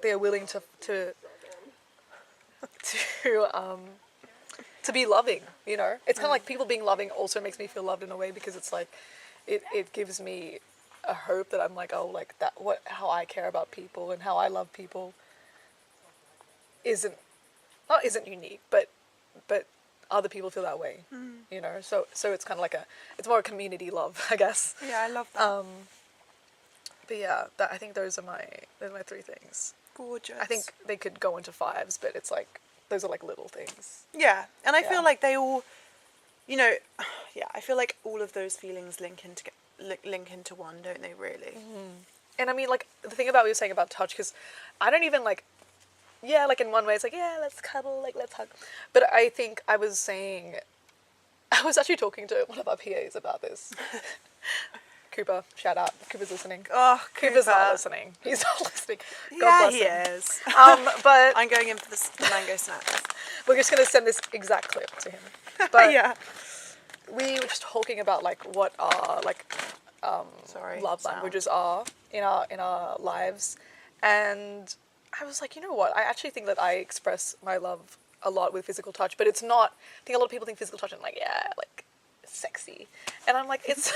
are willing to be loving, you know. It's kind of like people being loving also makes me feel loved in a way because it's like it gives me a hope that I'm like, oh, like that how I care about people and how I love people isn't unique, but other people feel that way, you know. So it's kind of like it's more a community love, I guess. Yeah, I love that. But yeah, I think those are my 3 things. Gorgeous. I think they could go into 5s, but it's like those are like little things. Yeah, and I Yeah. feel like they all, you know, yeah, I feel like all of those feelings link into one, don't they? Really. And I mean, like the thing about what you were saying about touch, because I don't even like, yeah, like in one way it's like, yeah, let's cuddle, like let's hug, but I think I was actually talking to one of our PAs about this. Cooper, shout out. Cooper's listening. Oh, Cooper's not listening. He's not listening. God Yeah, bless he him. is. But I'm going in for the mango snacks. we're just gonna send this exact clip to him. But Yeah. we were just talking about like what our like love sound. languages are in our lives, and I was like, you know what? I actually think that I express my love a lot with physical touch, but it's not. I think a lot of people think physical touch and like, yeah, like sexy, and I'm like, it's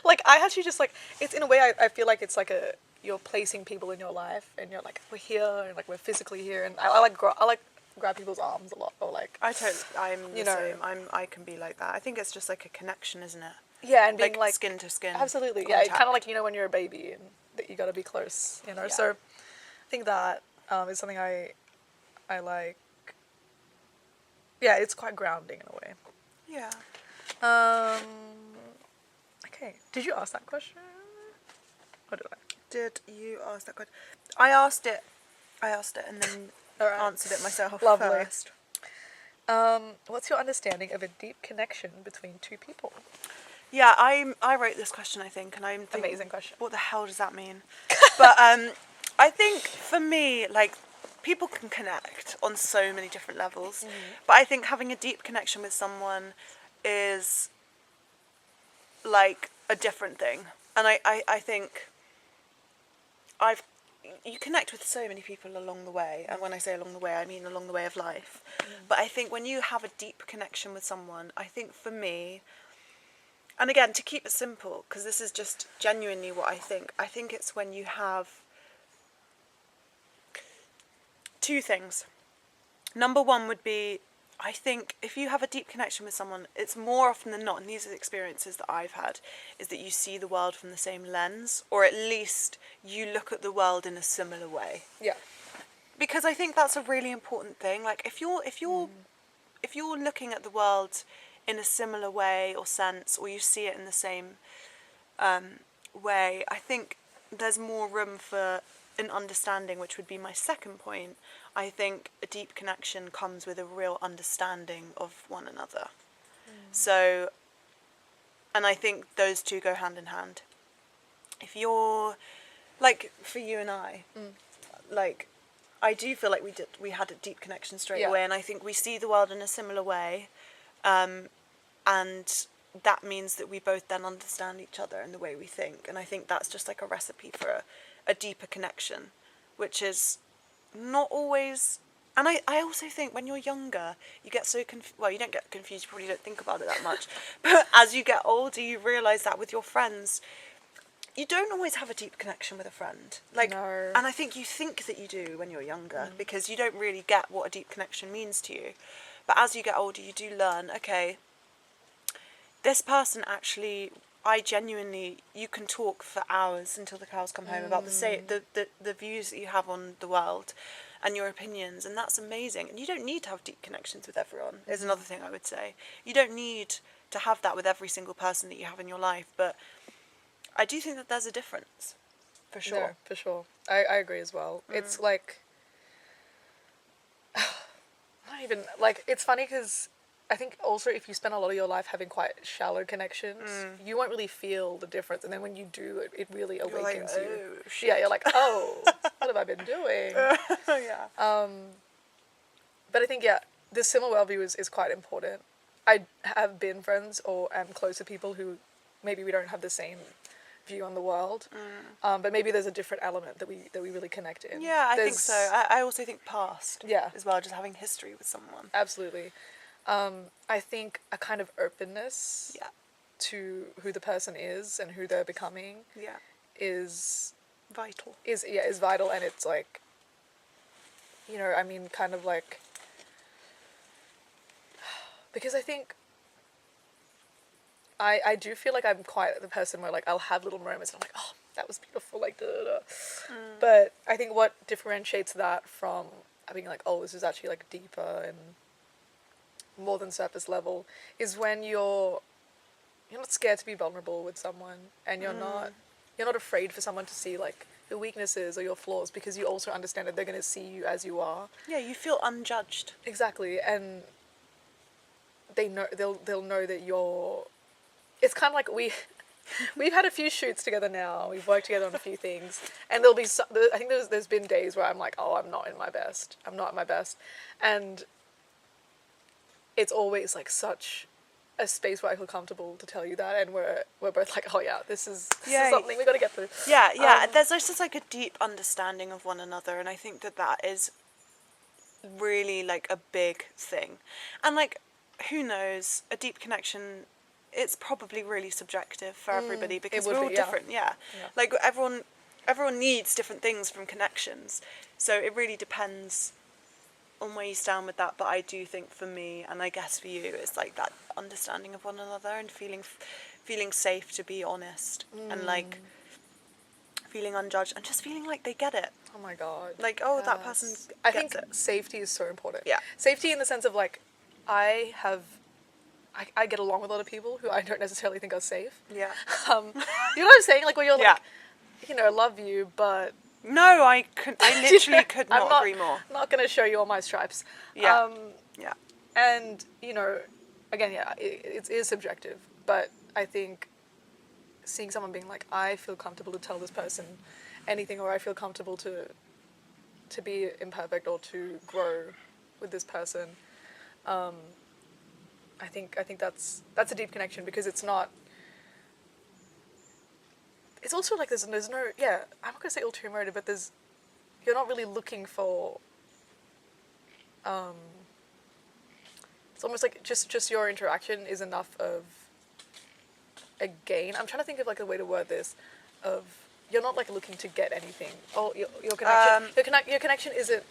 like I actually just like it's in a way I feel like it's like you're placing people in your life and you're like, we're here and like we're physically here, and I like grab people's arms a lot, or like I'm the you know, same. I can be like that. I think it's just like a connection, isn't it? yeah, and being like skin to skin. absolutely, contact. yeah, kind of like, you know, when you're a baby and that you got to be close, you know. Yeah. So I think that is something I like. Yeah, it's quite grounding in a way. Yeah. Okay, did you ask that question? Or did I? Did you ask that question? I asked it. I asked it and then All right. answered it myself Lovely. first. What's your understanding of a deep connection between two people? Yeah, I wrote this question, I think, and I'm thinking, Amazing question. what the hell does that mean? But I think for me, like, people can connect on so many different levels. But I think having a deep connection with someone is like a different thing. And I think you connect with so many people along the way, and when I say along the way, I mean along the way of life. But I think when you have a deep connection with someone, I think for me, and again, to keep it simple, because this is just genuinely what I think it's when you have two things. Number one would be, I think if you have a deep connection with someone, it's more often than not, and these are the experiences that I've had, is that you see the world from the same lens, or at least you look at the world in a similar way. Yeah. Because I think that's a really important thing. Like if you're looking at the world in a similar way or sense, or you see it in the same way, I think there's more room for an understanding, which would be my second point. I think a deep connection comes with a real understanding of one another. So, and I think those two go hand in hand. If you're, like, for you and I, like, I do feel like we had a deep connection straight away, and I think we see the world in a similar way, and that means that we both then understand each other and the way we think, and I think that's just like a recipe for a deeper connection, which is not always. And I also think when you're younger, you get so well, you don't get confused, you probably don't think about it that much, but as you get older, you realise that with your friends, you don't always have a deep connection with a friend. Like, No. and I think you think that you do when you're younger, because you don't really get what a deep connection means to you. But as you get older, you do learn, okay, this person actually, I genuinely, you can talk for hours until the cows come home about the views that you have on the world and your opinions, and that's amazing. And you don't need to have deep connections with everyone, is another thing I would say. You don't need to have that with every single person that you have in your life, but I do think that there's a difference, for sure. No, for sure. I agree as well. It's like, not even, like, it's funny because I think also if you spend a lot of your life having quite shallow connections, you won't really feel the difference. And then when you do, it really You're awakens like, you. oh, shit. Yeah, you're like, oh, what have I been doing? Yeah. But I think, yeah, this similar worldview is quite important. I have been friends or am close to people who maybe we don't have the same view on the world, but maybe there's a different element that we really connect in. Yeah, I think so. I also think past as well, just having history with someone. Absolutely. I think a kind of openness to who the person is and who they're becoming is vital. Is vital, and it's like, you know, I mean, kind of like, because I think I do feel like I'm quite the person where, like, I'll have little moments and I'm like, oh, that was beautiful, like, da, da, da. But I think what differentiates that from being like, oh, this is actually, like, deeper and more than surface level is when you're not scared to be vulnerable with someone, and you're not afraid for someone to see, like, your weaknesses or your flaws, because you also understand that they're going to see you as you are. Yeah, you feel unjudged. Exactly, and they know they'll know that you're. It's kind of like we've had a few shoots together now. We've worked together on a few things, and there'll be I think there's been days where I'm like, oh, I'm not at my best, and it's always like such a space where I feel comfortable to tell you that, and we're both like, oh yeah, this is something we got to get through. Yeah. There's just like a deep understanding of one another, and I think that is really like a big thing. And like, who knows, a deep connection, it's probably really subjective for everybody, because we're all different. Yeah. Like everyone needs different things from connections, so it really depends on where you stand with that. But I do think for me, and I guess for you, it's like that understanding of one another and feeling safe to be honest, and like feeling unjudged, and just feeling like they get it. Oh my god. Like, oh, that person gets it. I think safety is so important. Yeah. Safety in the sense of, like, I get along with a lot of people who I don't necessarily think are safe. Yeah. You know what I'm saying? Like, where you're like, you know, love you, but No, I literally could I'm not agree more. Not going to show you all my stripes. Yeah. Yeah. And, you know, again, yeah, it is subjective, but I think seeing someone being like, I feel comfortable to tell this person anything, or I feel comfortable to be imperfect or to grow with this person, I think that's a deep connection, because it's not. It's also like there's no, yeah, I'm not gonna say ulterior motive, but you're not really looking for. It's almost like just your interaction is enough of a gain. I'm trying to think of like a way to word this, of you're not like looking to get anything. Oh, your connection, your connection isn't.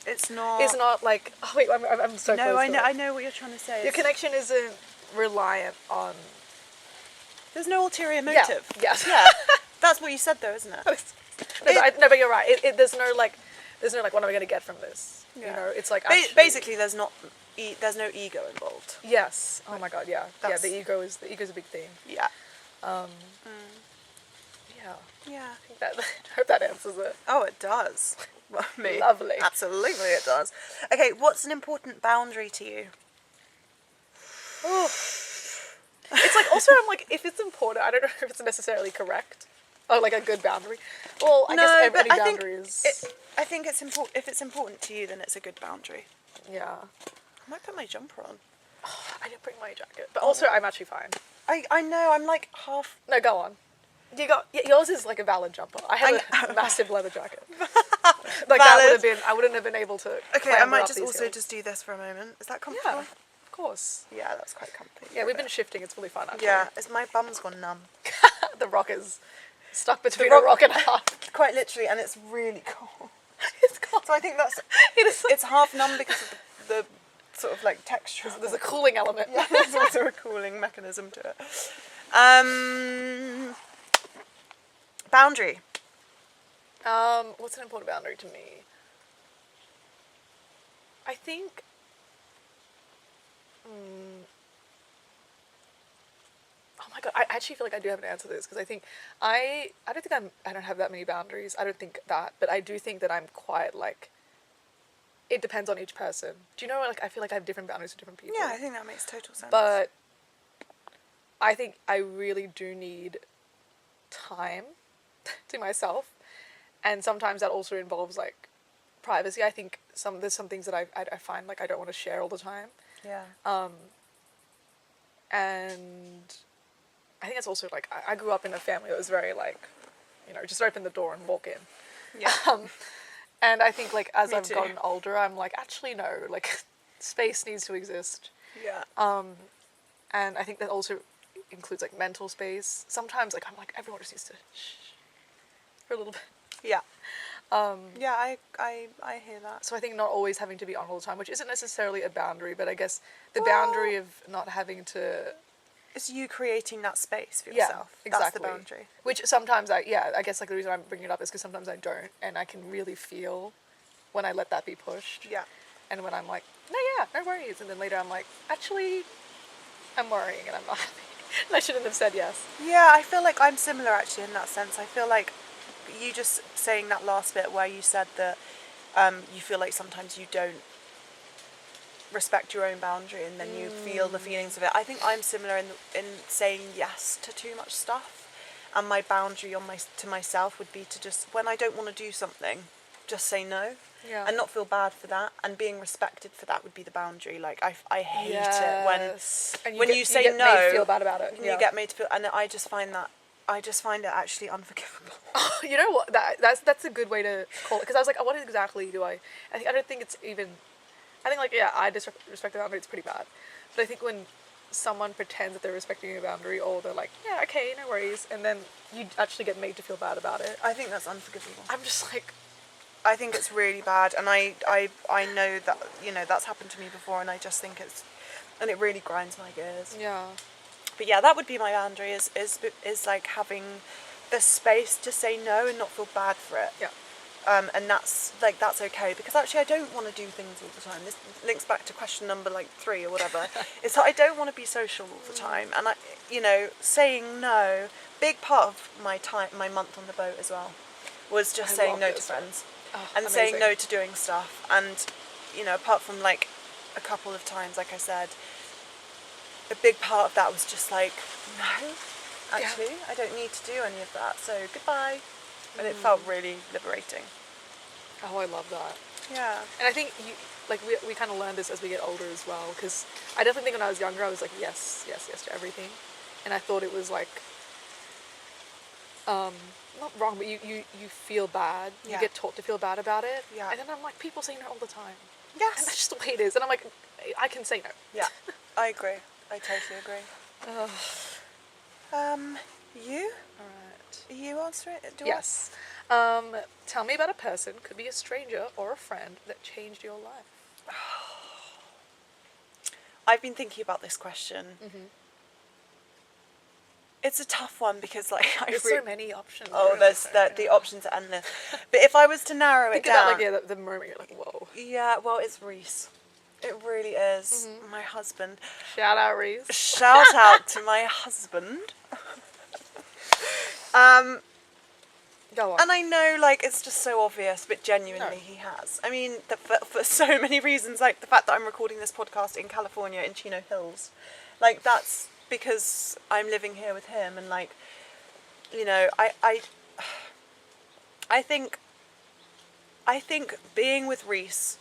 It's not. Is not like, oh wait, I'm so no, close. I know what you're trying to say. Your connection isn't reliant on. There's no ulterior motive. Yeah. Yes. Yeah. That's what you said, though, isn't it? But you're right. There's no like, what am I going to get from this? Yeah. You know, it's like basically there's no ego involved. Yes. Oh my God. Yeah. Yeah. The ego is a big thing. Yeah. Yeah. Yeah. I hope that answers it. Oh, it does. Well, me. Lovely. Absolutely, it does. Okay, what's an important boundary to you? Oh. It's like, also I'm like, if it's important, I don't know if it's necessarily correct. Oh, like a good boundary. Well, I guess any boundary is. I think it's important. If it's important to you, then it's a good boundary. Yeah. I might put my jumper on. Oh, I didn't bring my jacket, but also I'm actually fine. I know. I'm like half. No, go on. Yours is like a valid jumper. I have a massive leather jacket. Like valid. I wouldn't have been able to. Okay, I might just do this for a moment. Is that comfortable? Yeah, of course. Yeah, that's quite comfy. Yeah, we've been shifting. It's really fun, actually. Yeah, my bum's gone numb. The rock is stuck between a rock and a half. Quite literally, and it's really cold. It's cold. So I think it's half numb because of the sort of like texture. There's a cooling element. Yeah, there's also a cooling mechanism to it. Boundary. What's an important boundary to me? I think. Oh my God, I actually feel like I do have an answer to this, because I think I don't think I don't have that many boundaries. I don't think that, but I do think that I'm quite like. It depends on each person. Do you know, like, I feel like I have different boundaries for different people. Yeah, I think that makes total sense. But I think I really do need time to myself, and sometimes that also involves like privacy. I think there's some things that I find like I don't want to share all the time. Yeah. And I think it's also like I grew up in a family that was very like, you know, just open the door and walk in. Yeah. And I think like as Me I've too. gotten older, I'm like, actually no, like space needs to exist. Yeah. And I think that also includes like mental space. Sometimes like I'm like, everyone just needs to shh for a little bit. Yeah. Yeah, I hear that. So I think not always having to be on all the time, which isn't necessarily a boundary, but I guess the boundary of not having to. It's you creating that space for yourself. Yeah, exactly. That's the boundary. Which sometimes I guess like the reason I'm bringing it up is because sometimes I don't, and I can really feel when I let that be pushed. Yeah. And when I'm like, no worries, and then later I'm like, actually, I'm worrying and I'm not happy. And I shouldn't have said yes. Yeah, I feel like I'm similar actually in that sense. I feel like you just saying that last bit where you said that you feel like sometimes you don't respect your own boundary and then you feel the feelings of it. I think I'm similar in saying yes to too much stuff, and my boundary to myself would be to just, when I don't want to do something, just say no. Yeah. And not feel bad for that, and being respected for that would be the boundary. Like I hate it when you say no, made to feel bad about it. You get made to feel, and I just find it actually unforgivable. You know what? That's a good way to call it, because I was like, what exactly do I don't think it's even. I think like I disrespect the boundary. It's pretty bad, but I think when someone pretends that they're respecting a boundary, or they're like, yeah, okay, no worries, and then you actually get made to feel bad about it. I think that's unforgivable. I'm just like. I think it's really bad, and I know that, you know, that's happened to me before, and I just think and it really grinds my gears. Yeah. But yeah, that would be my boundary, is like having the space to say no and not feel bad for it. Yeah. And that's okay, because actually I don't want to do things all the time. This links back to question number 3 or whatever. It's that I don't want to be social all the time, and saying no, big part of my month on the boat as well. was just I saying love no to this. friends Oh, and saying amazing. no to doing stuff. And, you know, apart from like a couple of times, like I said, a big part of that was just like, no, actually, I don't need to do any of that. So goodbye. And it felt really liberating. Oh, I love that. Yeah. And I think we kind of learn this as we get older as well, because I definitely think when I was younger I was like yes to everything, and I thought it was like not wrong, but you feel bad. You Yeah. get taught to feel bad about it. Yeah. And then I'm like, people say no all the time. Yes. And that's just the way it is. And I'm like, I can say no. Yeah, I agree. I totally agree. You? Alright. Are you answering it? Yes. Tell me about a person, could be a stranger or a friend, that changed your life. I've been thinking about this question. It's a tough one because, like, There's so many options. Oh, really, the options are endless. But if I was to narrow it Think down, about like the moment you're like, whoa. yeah, well, it's Reese. It really is. My husband. Shout out Reese. Shout out to my husband. Go on. And I know, like, it's just so obvious, but genuinely he has. I mean, for so many reasons, like the fact that I'm recording this podcast in California, in Chino Hills, like, that's because I'm living here with him, and, like, you know, I think being with Reese,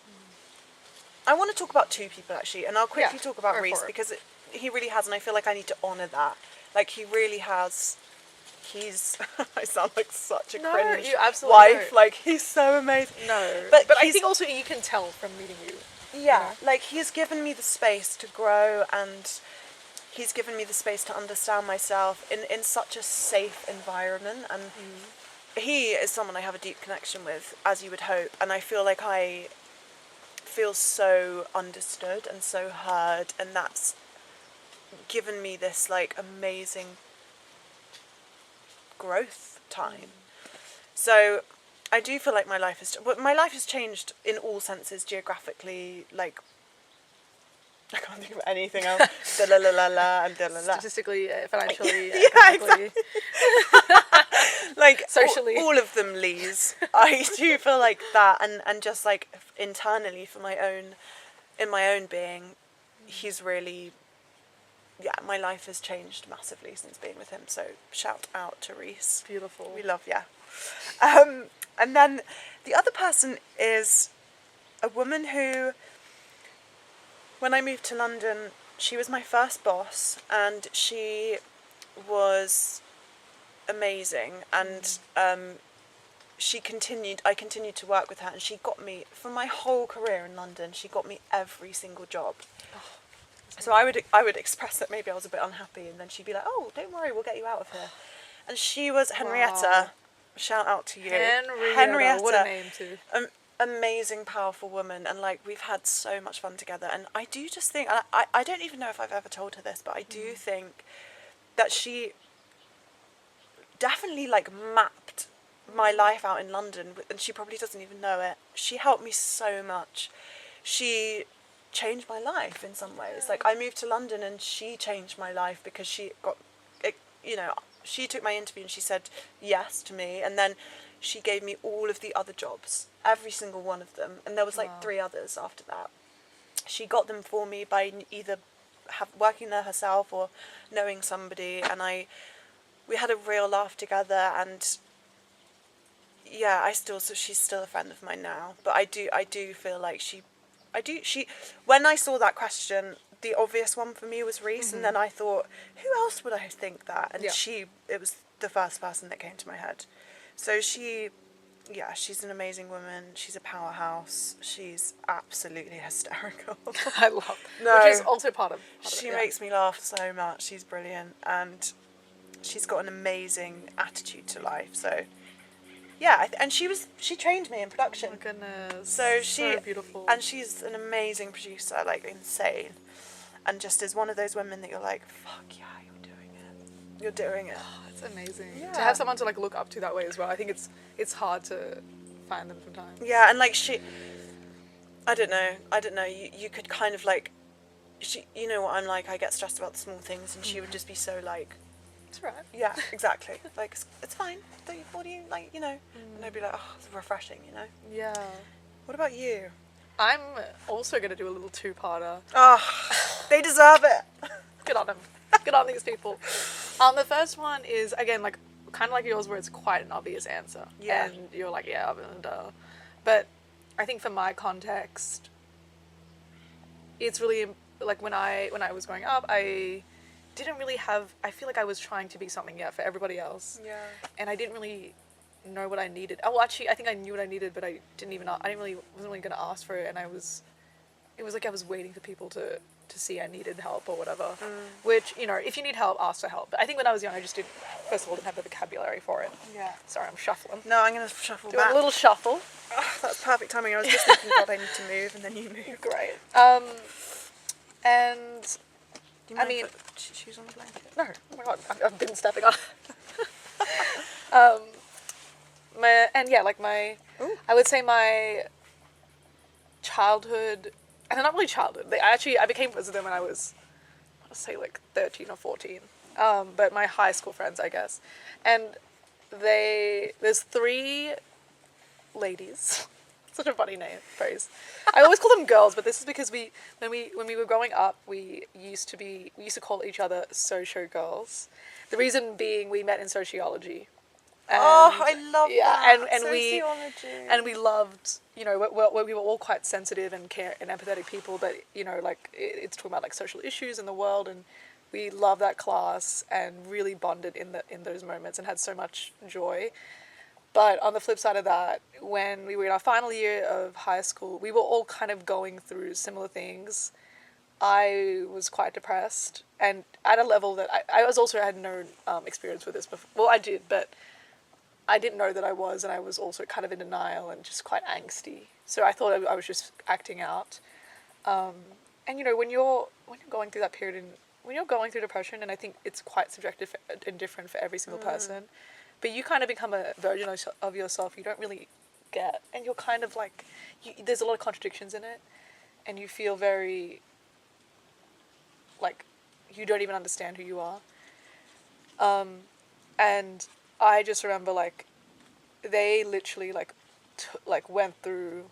I want to talk about two people, actually, and I'll quickly talk about Reese, because he really has, and I feel like I need to honour that. Like, he really has. He's, I sound like such a cringe you absolutely wife, don't. like, he's so amazing. No, but I think also you can tell from meeting you. Yeah, like, he's given me the space to grow, and he's given me the space to understand myself in such a safe environment, and he is someone I have a deep connection with, as you would hope, and I feel like I feel so understood and so heard, and that's given me this, like, amazing growth time. So I do feel like my life has changed in all senses, geographically, like, I can't think of anything else. Da-la-la-la-la and da-la-la. Statistically, financially, Yeah, economically, like, socially. all of them, Lees. I do feel like that, and just, like, internally in my own being, he's really, yeah, my life has changed massively since being with him, so shout out to Reese. Beautiful. We love ya. And then the other person is a woman who, when I moved to London, she was my first boss, and she was amazing, and I continued to work with her, and she got me, for my whole career in London, she got me every single job. So I would express that maybe I was a bit unhappy, and then she'd be like, oh, don't worry, we'll get you out of here. And she was Henrietta. Wow. Shout out to you. Henrietta. What a name too. Amazing, powerful woman, and, like, we've had so much fun together. And I do just think, I don't even know if I've ever told her this, but I do think that she definitely, like, mapped my life out in London, and she probably doesn't even know it. She helped me so much. She changed my life in some ways. Like, I moved to London and she changed my life because she got, you know, she took my interview and she said yes to me, and then she gave me all of the other jobs, every single one of them, and there was like 3 others after that. She got them for me by either working there herself or knowing somebody, and we had a real laugh together, and yeah, she's still a friend of mine now, but I do feel like she, when I saw that question, the obvious one for me was Reese, and then I thought, who else would I think that? And it was the first person that came to my head. So she's an amazing woman. She's a powerhouse. She's absolutely hysterical. I love. No, which is also part of she makes me laugh so much. She's brilliant, and she's got an amazing attitude to life. So yeah, and she trained me in production. Oh my goodness. So beautiful. And she's an amazing producer, like, insane, and just is one of those women that you're like, fuck yeah, you're doing it. Oh, it's amazing. Yeah. To have someone to, like, look up to that way as well. I think it's hard to find them sometimes. Yeah, and, like, I don't know, you could kind of, like, you know what I'm like, I get stressed about the small things, and she would just be so, like, It's right. Yeah, exactly. Like, it's fine. What do you, like, you know? And they'd be like, oh, it's refreshing, you know? Yeah. What about you? I'm also going to do a little two-parter. Oh, they deserve it. Good on them. Good on these people. The first one is, again, like, kind of like yours, where it's quite an obvious answer. Yeah. And you're like, yeah, duh. But I think for my context, it's really, like, when I was growing up, I didn't really have, I feel like I was trying to be something, yeah, for everybody else. Yeah. And I didn't really know what I needed. Oh, well, actually, I think I knew what I needed, but I wasn't really going to ask for it. And it was like I was waiting for people to see I needed help or whatever. Which, you know, if you need help, ask for help. But I think when I was young, I just first of all, didn't have the vocabulary for it. Yeah. Sorry, I'm shuffling. No, I'm going to shuffle Do back. a little shuffle. Oh, that's perfect timing. I was just thinking, God, I need to move, and then you move. Great. And Do you mind I mean, put shoes on the blanket? no, oh my God, I've been stepping on. Ooh. I would say my childhood, and not really childhood. I became friends with them when I was, I'll say like 13 or 14. But my high school friends, I guess, and there's 3 ladies. Such a funny phrase. I always call them girls, but this is because when we were growing up, we used to call each other socio girls. The reason being we met in sociology. And, I love that. and we loved, you know, we were all quite sensitive and empathetic people, but, you know, like it's talking about like social issues in the world, and we loved that class and really bonded in those moments and had so much joy. But on the flip side of that, when we were in our final year of high school, we were all kind of going through similar things. I was quite depressed, and at a level that I had no experience with this before. Well, I did, but I didn't know that I was, and I was also kind of in denial and just quite angsty. So I thought I was just acting out. And you know, when you're going through that period, and when you're going through depression, and I think it's quite subjective and different for every single person, but you kind of become a version of yourself you don't really get, and you're kind of like, there's a lot of contradictions in it, and you feel very, like, you don't even understand who you are. And I just remember, like, they literally, like, went through,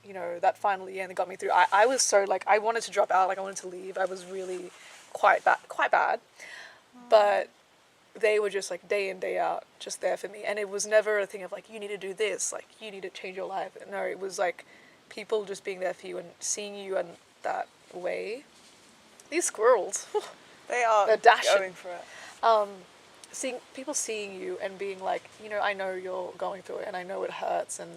you know, that final year, and they got me through. I was so, like, I wanted to drop out, like, I wanted to leave. I was really quite bad. But they were just, like, day in, day out, just there for me. And it was never a thing of, like, you need to do this, like, you need to change your life. No, it was, like, people just being there for you and seeing you in that way. These squirrels, They're dashing. going for it. Seeing you and being like, you know, I know you're going through it, and I know it hurts, and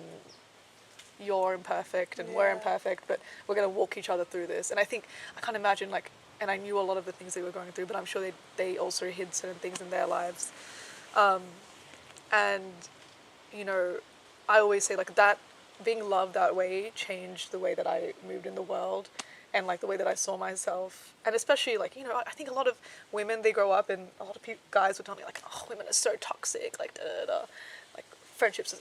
you're imperfect, and we're imperfect, but we're going to walk each other through this. And I think, I can't imagine, like, and I knew a lot of the things they were going through, but I'm sure they also hid certain things in their lives. And, you know, I always say, like, that, being loved that way changed the way that I moved in the world, and, like, the way that I saw myself. And especially, like, you know, I think a lot of women, they grow up, and a lot of guys would tell me, like, oh, women are so toxic, like, da-da-da. Like,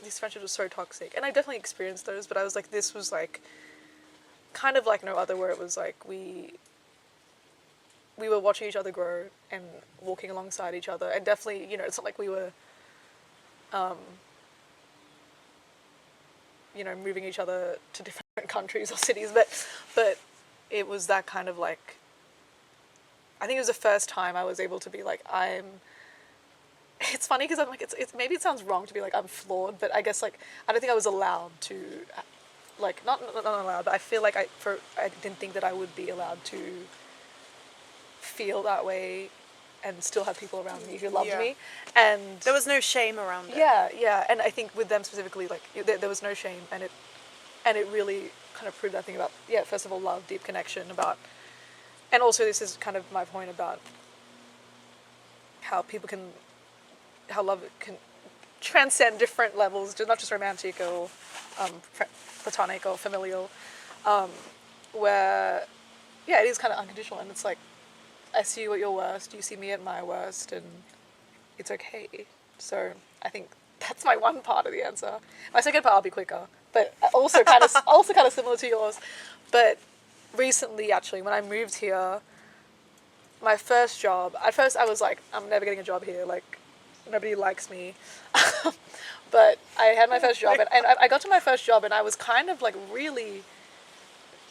these friendships are so toxic. And I definitely experienced those, but I was like, this was, like, kind of like no other, where it was, like, we were watching each other grow and walking alongside each other. And definitely, you know, it's not like we were, you know, moving each other to different countries or cities, but it was that kind of, like, I think it was the first time I was able to be like, it's funny because I'm like, it's maybe it sounds wrong to be like, I'm flawed, but I guess, like, I don't think I was allowed to, like, not allowed, but I feel like I didn't think that I would be allowed to feel that way and still have people around me who loved me. And there was no shame around it. Yeah, and I think with them specifically, like, there was no shame, and it really kind of proved that thing about, first of all, love, deep connection, and also this is kind of my point about how love can transcend different levels, not just romantic or platonic or familial, where, it is kind of unconditional, and it's like, I see you at your worst, you see me at my worst, and it's okay. So I think that's my one part of the answer. My second part, I'll be quicker, but also kind of similar to yours. But recently, actually, when I moved here, my first job, at first I was like, I'm never getting a job here. Like, nobody likes me. But I had my first job, and I got to my first job, and I was kind of like really,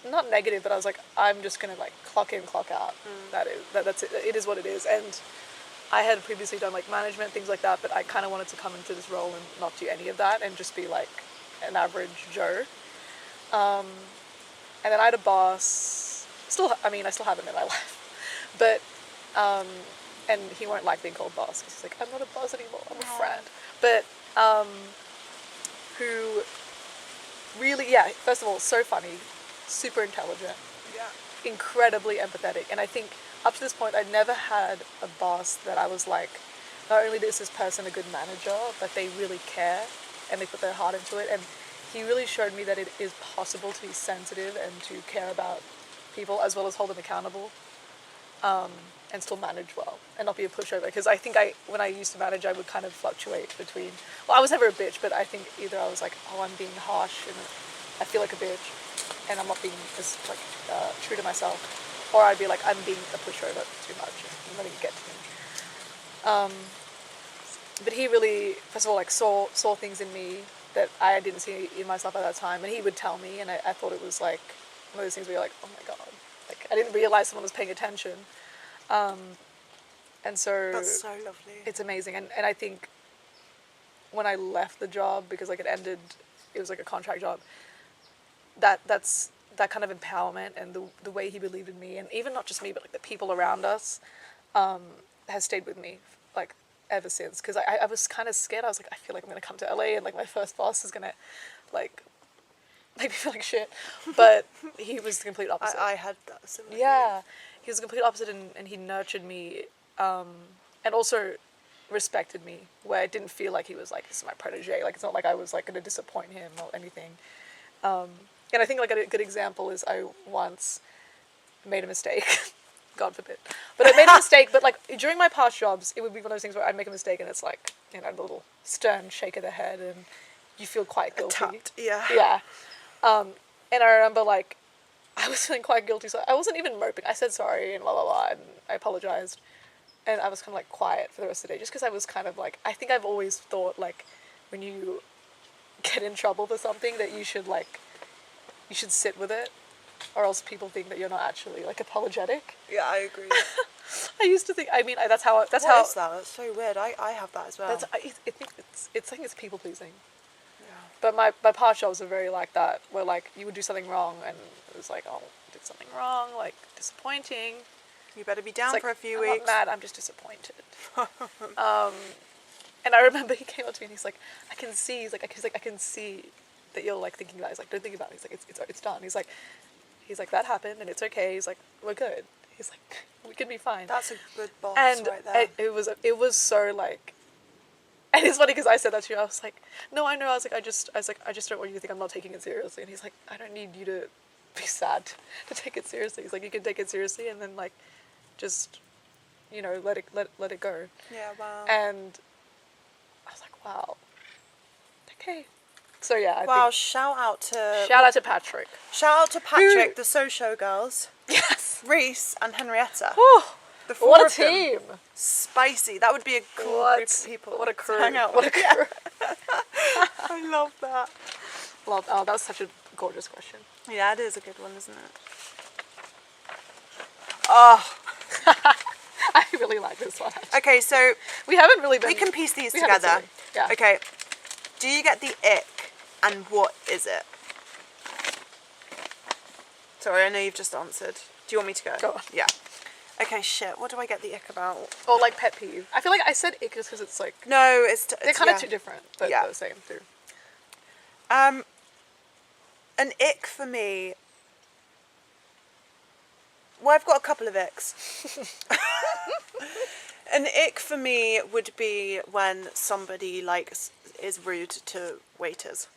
not negative, but I was like, I'm just gonna like clock in, clock out. That's it. It is what it is. And I had previously done like management, things like that, but I kind of wanted to come into this role and not do any of that and just be like an average Joe. And then I had a boss. I still have him in my life, but and he won't like being called boss because he's like, I'm not a boss anymore. I'm a friend. But who really, yeah. First of all, so funny, super intelligent, incredibly empathetic, and I think up to this point I'd never had a boss that I was like, not only is this person a good manager, but they really care and they put their heart into it. And he really showed me that it is possible to be sensitive and to care about people as well as hold them accountable, and still manage well and not be a pushover. Because I think when I used to manage, I would kind of fluctuate between, well, I was never a bitch, but I think either I was like, oh, I'm being harsh and I feel like a bitch and I'm not being as like true to myself, or I'd be like, I'm being a pushover too much and letting it get to me. But he really, first of all, like saw things in me that I didn't see in myself at that time, and he would tell me, and I thought it was like one of those things where you're like, oh my god, like I didn't realize someone was paying attention, and so That's so lovely. it's amazing. And I think when I left the job, because like it was like a contract job, that's that kind of empowerment and the way he believed in me, and even not just me, but like the people around us, has stayed with me like ever since. Because I was kind of scared. I was like, I feel like I'm gonna come to LA and like my first boss is gonna like make me feel like shit. But he was the complete opposite. I had that similar Yeah, he was the complete opposite, and he nurtured me, and also respected me, where I didn't feel like he was like, this is my protege. Like, it's not like I was like gonna disappoint him or anything. And I think like a good example is I once made a mistake. God forbid. But I made a mistake, but like during my past jobs, it would be one of those things where I'd make a mistake and it's like, you know, a little stern shake of the head and you feel quite guilty. Tapped, yeah. Yeah. And I remember like, I was feeling quite guilty, so I wasn't even moping. I said sorry and blah, blah, blah, and I apologized. And I was kind of like quiet for the rest of the day, just because I was kind of like, I think I've always thought like, when you get in trouble for something, that you should sit with it, or else people think that you're not actually like apologetic. Yeah, I agree. I used to think. I mean, that's how. What is that? That's so weird. I have that as well. I think I think it's people pleasing. Yeah. But my past jobs were very like that, where like you would do something wrong and it was like, oh, I did something wrong, like disappointing. You better be down It's for like, a few I'm weeks. not mad. I'm just disappointed. And I remember he came up to me and he's like, I can see. He's like, I can see that you're like thinking about it. He's like, don't think about it. He's like, it's done. He's like, that happened and it's okay. He's like, we're good. He's like, we can be fine. That's a good boss And right there. it was so like, and it's funny because I said that to you. I was like, no, I know. I was like, I just don't want you to think I'm not taking it seriously. And he's like, I don't need you to be sad to take it seriously. He's like, you can take it seriously and then like, just, you know, let it go. Yeah, wow. And I was like, wow. Okay. So yeah, I Wow, think, shout out to Patrick. Shout out to Patrick, the So-Show girls. Yes. Reese and Henrietta. Oh, The four what a of them. team. Spicy. That would be a cool group of people. What a to crew. hang out What a with. crew. I love that. Oh, that was such a gorgeous question. Yeah, it is a good one, isn't it? Oh. I really like this one. Actually. Okay, so We haven't really been... we can piece these we haven't together. seen- Yeah. Okay. Do you get the ick, and what is it? Sorry, I know you've just answered. Do you want me to go? Go on. Yeah. Okay, shit. What do I get the ick about? Or like pet peeve. I feel like I said ick just because it's like... No, They're kind of two different, but Yeah. the same too. An ick for me. Well, I've got a couple of icks. An ick for me would be when somebody like is rude to waiters.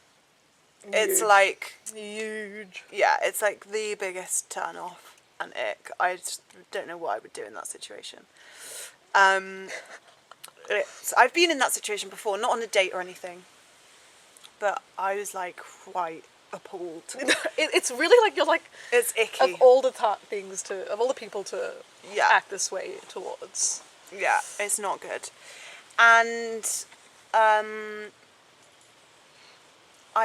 It's Huge. like, Huge. yeah, it's like the biggest turn off and ick. I just don't know what I would do in that situation. I've been in that situation before, not on a date or anything, but I was like quite appalled. It's really like you're like It's icky. of all the of all the people to Yeah. act this way towards. Yeah, it's not good. And I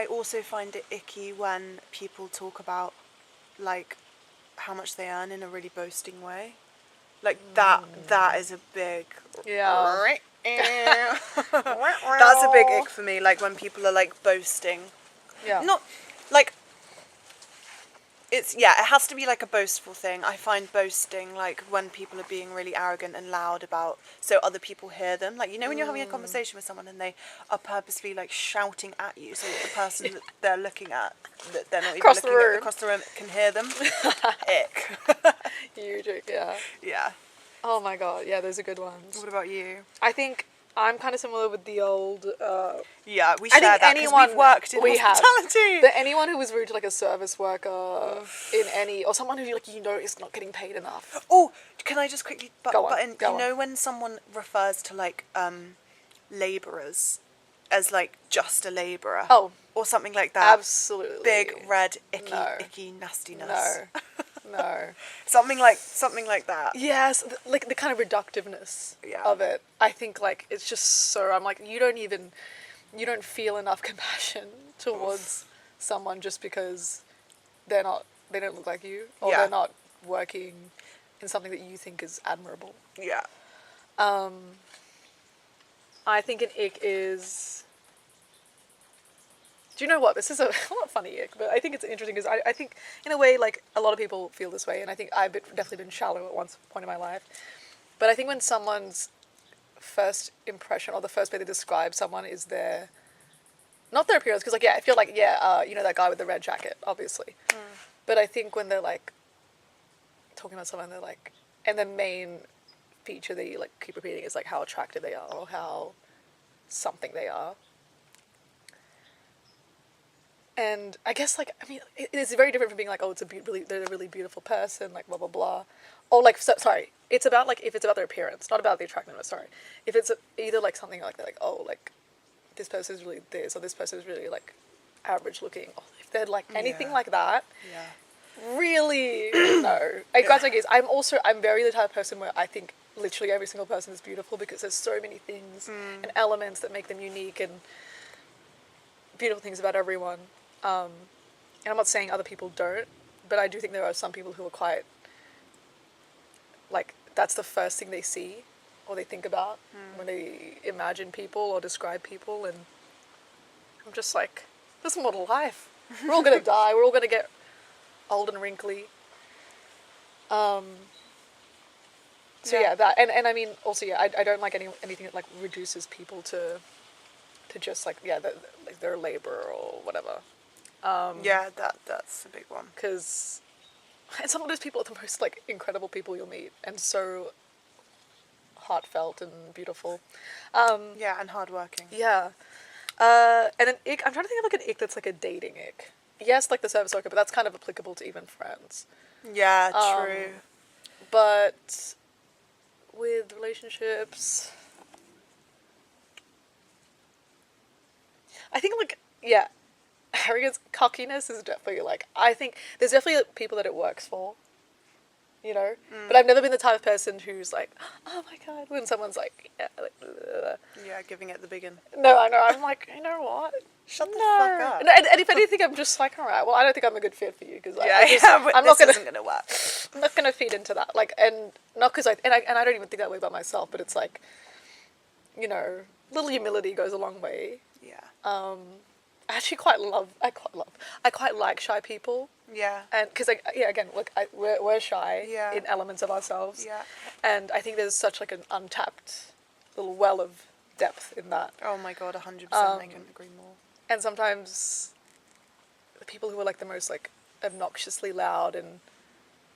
also find it icky when people talk about like how much they earn in a really boasting way. Like that is a big Yeah. That's a big ick for me, like when people are like boasting. Yeah. Not like it has to be like a boastful thing. I find boasting like when people are being really arrogant and loud about so other people hear them. Like, you know, when you're having a conversation with someone and they are purposely like shouting at you so that the person that they're looking at, that they're not even Across the looking at room. across the room, can hear them. Ick. Huge, yeah. Yeah. Oh my god, yeah, those are good ones. What about you? I think I'm kind of similar with the old. Yeah, we I share think that because we've worked in hospitality. But anyone who was rude to like a service worker or someone who like is not getting paid enough. Oh, can I just quickly Go on, you know when someone refers to like labourers as like just a labourer? Oh, or something like that. absolutely. Big red icky No. nastiness. No. something like that. Yes, like the kind of reductiveness of it. I think like it's just so I'm like you don't feel enough compassion towards someone just because they don't look like you or they're not working in something that you think is admirable. Yeah. I think an ick is. Do you know what? This is a not funny ick, but I think it's interesting because I think in a way like a lot of people feel this way, and I think I've definitely been shallow at one point in my life. But I think when someone's first impression or the first way they describe someone is not their appearance, because like I feel like you know that guy with the red jacket, obviously. But I think when they're like talking about someone, they're like, and the main feature they like keep repeating is like how attractive they are or how something they are. And I guess like I mean it's very different from being like, oh, they're a really beautiful person, like blah blah blah, or like sorry, it's about like if it's about their appearance, not about the attractiveness. Sorry, if it's either like something like that, like oh like this person is really this or this person is really like average looking, or if they're like anything like that, really no. Guys, like I'm very the type of person where I think literally every single person is beautiful because there's so many things and elements that make them unique and beautiful things about everyone. And I'm not saying other people don't, but I do think there are some people who are quite, like, that's the first thing they see or they think about when they imagine people or describe people. And I'm just like, this is model life. We're all going to die. We're all going to get old and wrinkly. So that, and I mean, also, I don't like anything that, like, reduces people to just, like, like they're a labourer or whatever. That's a big one. Because, and some of those people are the most, like, incredible people you'll meet, and so heartfelt and beautiful. And hardworking. Yeah. And an ick, I'm trying to think of, like, an ick that's, like, a dating ick. Yes, like the service worker, but that's kind of applicable to even friends. Yeah, true. But with relationships, I think, like, arrogance, cockiness is definitely, like, I think there's definitely people that it works for, you know? But I've never been the type of person who's like, oh my god, when someone's like, giving it the big one. No, I know, I'm like, you know what? Shut the fuck up. And if anything, I'm just like, all right, well, I don't think I'm a good fit for you, because isn't going to work. I'm not going to feed into that, like, and not because I don't even think that way about myself, but it's like, you know, little humility goes a long way. Yeah. I quite like shy people. Yeah. And because again, look, we're shy in elements of ourselves. Yeah. And I think there's such like an untapped little well of depth in that. Oh my god, 100%. I couldn't agree more. And sometimes the people who are like the most like obnoxiously loud and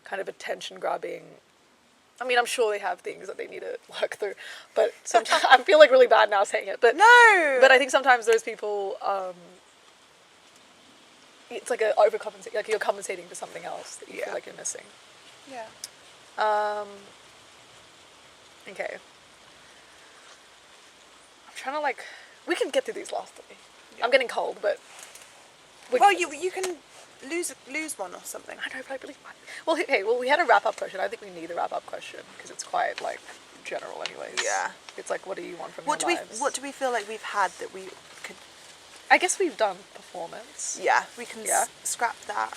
kind of attention grabbing, I mean, I'm sure they have things that they need to work through, but sometimes I feel like really bad now saying it. But no. But I think sometimes those people, it's like like you're compensating for something else that you feel like you're missing. Yeah. Okay. I'm trying to we can get through these last three. Yeah. I'm getting cold, but Well, you can lose one or something. I know, but I really want. Well, okay. Well, we had a wrap-up question. I think we need a wrap-up question because it's quite like general, anyways. Yeah. It's like, what do you want from What your do lives? What do we feel like we've had that we could? I guess we've done performance. Yeah, we can Yeah. scrap that.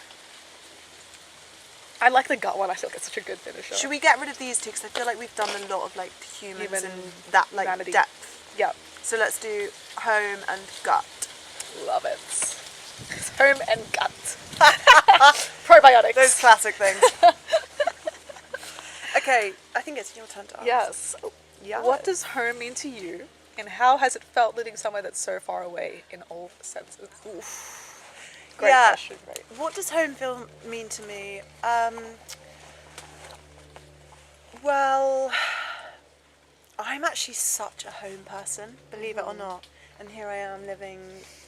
I like the gut one. I feel like it's such a good finisher. Should we get rid of these two? Because I feel like we've done a lot of like humans Human and that like humanity. depth. Yeah. So let's do home and gut. Love it. Home and gut. Probiotics. Those classic things. Okay, I think it's your turn to ask. Yes. Yeah. What does home mean to you, and how has it felt living somewhere that's so far away in all senses? Oof. Great question, right? What does home mean to me? Well, I'm actually such a home person, believe it or not. And here I am living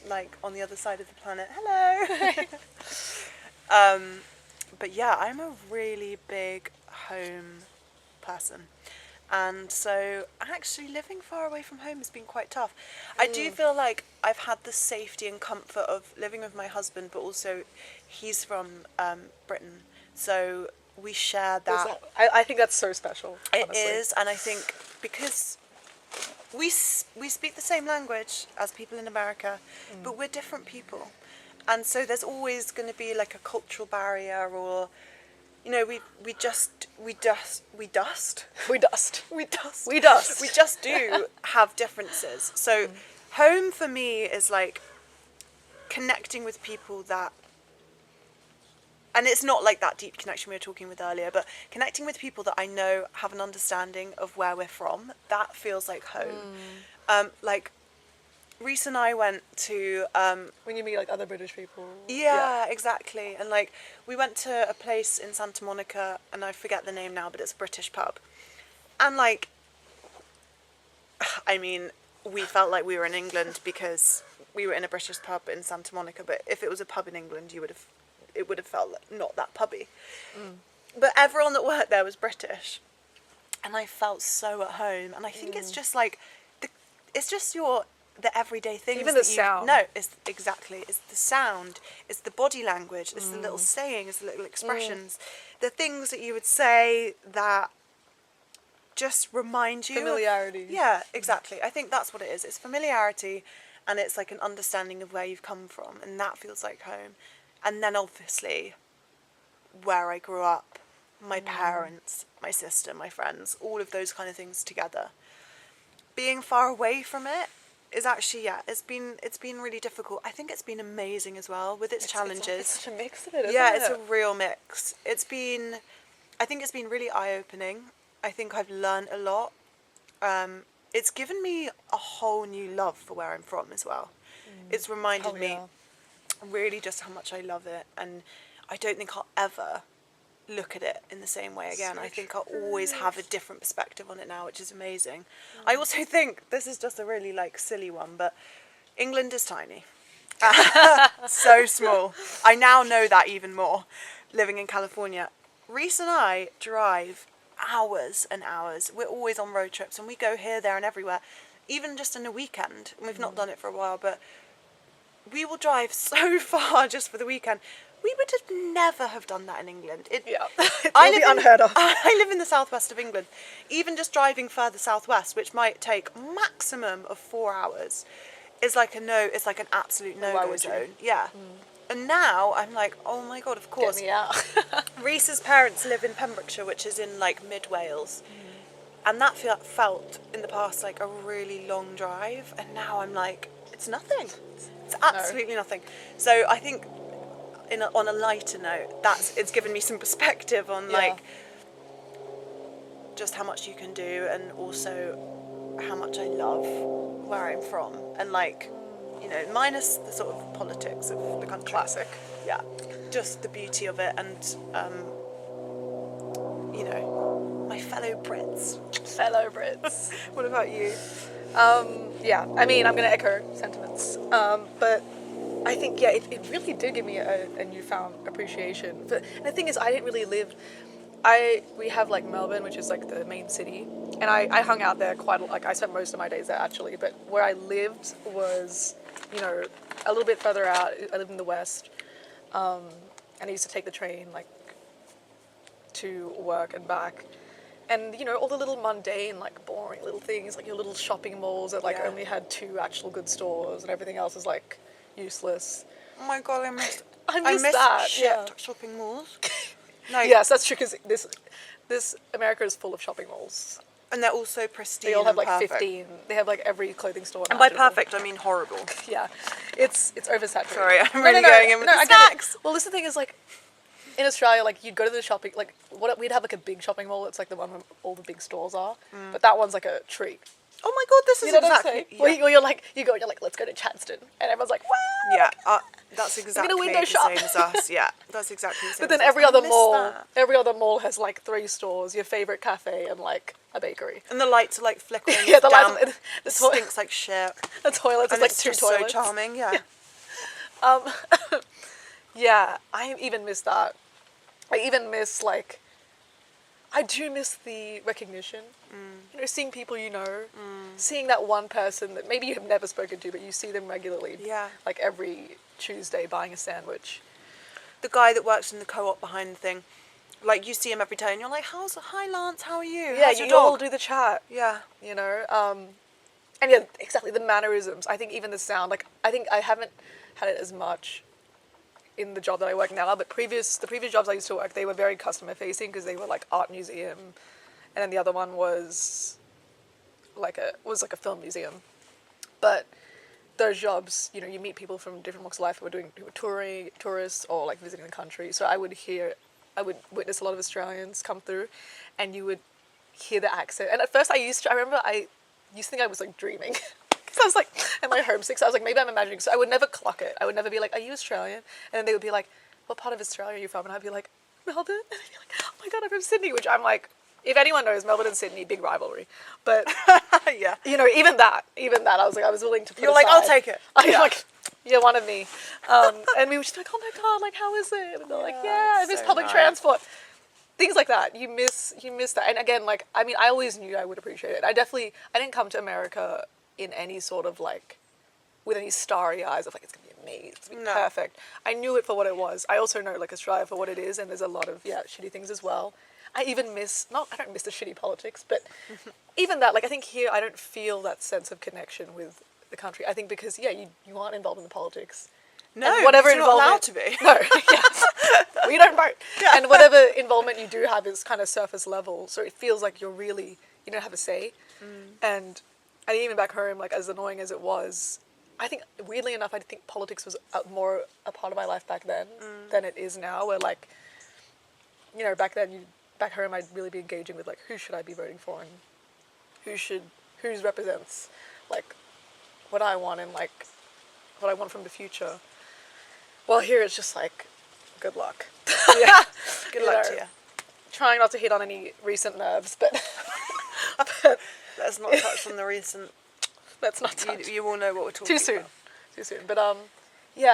like on the other side of the planet. Hello. But yeah, I'm a really big home person. And so actually living far away from home has been quite tough. I do feel like I've had the safety and comfort of living with my husband, but also he's from Britain. So we share that. I think that's so special. It honestly. is, and I think because we speak the same language as people in America, but we're different people. And so there's always going to be like a cultural barrier, or you know, we just do have differences. So home for me is like connecting with people that, and it's not like that deep connection we were talking with earlier, but connecting with people that I know have an understanding of where we're from. That feels like home. Like Reese and I went to when you meet like other British people. yeah, exactly. And like we went to a place in Santa Monica, and I forget the name now, but it's a British pub. And like, I mean, we felt like we were in England because we were in a British pub in Santa Monica, but if it was a pub in England, it would have felt like not that pubby. But everyone that worked there was British, and I felt so at home. And I think it's just like it's just the everyday things. Even the sound. No, it's the sound, it's the body language, it's the little sayings, it's the little expressions, the things that you would say that just remind you. Familiarity. Yeah, exactly. I think that's what it is. It's familiarity, and it's like an understanding of where you've come from, and that feels like home. And then obviously where I grew up, my parents, my sister, my friends, all of those kind of things together. Being far away from it is actually, it's been really difficult. I think it's been amazing as well with its challenges. It's such a mix of it, isn't yeah, it? it's a real mix. I think it's been really eye-opening. I think I've learned a lot. It's given me a whole new love for where I'm from as well. It's reminded me really just how much I love it, and I don't think I'll ever look at it in the same way again. I think I'll always have a different perspective on it now, which is amazing. I also think, this is just a really like silly one, but England is tiny. So small. I now know that even more, living in California. Reese and I drive hours and hours. We're always on road trips, and we go here, there and everywhere, even just in a weekend. And we've not done it for a while, but we will drive so far just for the weekend. We would have never have done that in England. It would be unheard of. I live in the southwest of England. Even just driving further southwest, which might take maximum of 4 hours, is like it's like an absolute no-go zone. Yeah. And now I'm like, oh my God, of course. Get me out. Reese's parents live in Pembrokeshire, which is in like mid-Wales. And that felt in the past like a really long drive. And now I'm like, it's nothing. It's absolutely nothing. So I think on a lighter note, it's given me some perspective on like just how much you can do, and also how much I love where I'm from, and like, you know, minus the sort of politics of the country. Classic. Yeah, just the beauty of it, and you know, my fellow Brits. What about you? Yeah, I mean, I'm going to echo sentiments, but I think, it really did give me a newfound appreciation. And the thing is, I didn't really live we have like Melbourne, which is like the main city, and I hung out there quite like I spent most of my days there actually. But where I lived was, you know, a little bit further out. I lived in the west, and I used to take the train like to work and back. And you know, all the little mundane, like boring little things, like your little shopping malls that like only had 2 actual good stores, and everything else is like useless. Oh my god, I missed that. shit Yeah. shopping malls. No. Yes, that's true. Because this America is full of shopping malls. And they're also pristine. They all have and like perfect. 15. They have like every clothing store. And by imaginable. perfect, I mean horrible. Yeah, it's oversaturated. Sorry, I'm really going in with the I get it. snacks. Well, this is the thing is like, in Australia, like you'd go to the shopping, like we'd have like a big shopping mall. It's like the one where all the big stores are, but that one's like a treat. Oh my god, this is You know exactly. what I'm saying? Well, you're like, let's go to Chadston, and everyone's like, wow. Yeah, that's exactly window the shop. same as us. Yeah, that's exactly the same. But then as every us. I other miss mall, that. every other mall has like 3 stores, your favorite cafe, and like a bakery. And the lights are like flickering. Yeah, the damp. lights. It stinks like shit. The toilets And is like it's 2 just toilets. so charming. Yeah. Yeah, I even miss that. I even miss like, I do miss the recognition. You know, seeing people you know, seeing that one person that maybe you have never spoken to, but you see them regularly. Yeah. Like every Tuesday buying a sandwich. The guy that works in the co-op behind the thing, like you see him every day, and you're like, hi Lance, how are you? Yeah, How's your you all dog? do the chat. Yeah. You know, and yeah, exactly the mannerisms. I think even the sound. Like I think I haven't had it as much in the job that I work now, but the previous jobs I used to work, they were very customer facing because they were like art museum, and then the other one was like a film museum. But those jobs, you know, you meet people from different walks of life who were touring, tourists, or like visiting the country. So I would witness a lot of Australians come through, and you would hear the accent. And at first I used to think I was like dreaming. Because I was like, am I homesick? So I was like, maybe I'm imagining. So I would never clock it. I would never be like, are you Australian? And then they would be like, what part of Australia are you from? And I'd be like, Melbourne. And they'd be like, oh my God, I'm from Sydney. Which I'm like, if anyone knows, Melbourne and Sydney, big rivalry. But, Yeah. you know, even that, I was willing to put You're like, I'll aside. take it. I'm Yeah. like, you're one of me. And we were just like, oh my God, like, how is it? And they're like, yeah, I miss so public nice. transport. Things like that. You miss that. And again, like, I mean, I always knew I would appreciate it. I didn't come to America in any sort of like, with any starry eyes of like, it's going to be amazing, it's going to be perfect. I knew it for what it was. I also know like Australia for what it is, and there's a lot of, shitty things as well. I even I don't miss the shitty politics, but even that, like, I think here I don't feel that sense of connection with the country. I think because, you aren't involved in the politics. No, And whatever you're not allowed involvement- to be. No, yes. We don't vote. Yeah. And whatever involvement you do have is kind of surface level, so it feels like you don't have a say. And even back home, like, as annoying as it was, I think, weirdly enough, I think politics was more a part of my life back then than it is now, where, like, you know, back home, I'd really be engaging with, like, who should I be voting for, and who represents, like, what I want, and, like, what I want from the future. Well, here it's just, like, good luck. Yeah. Good You luck know, to you. Trying not to hit on any recent nerves, but Let's not touch on the recent. let's not touch. You all know what we're talking Too soon. about. Too soon. But you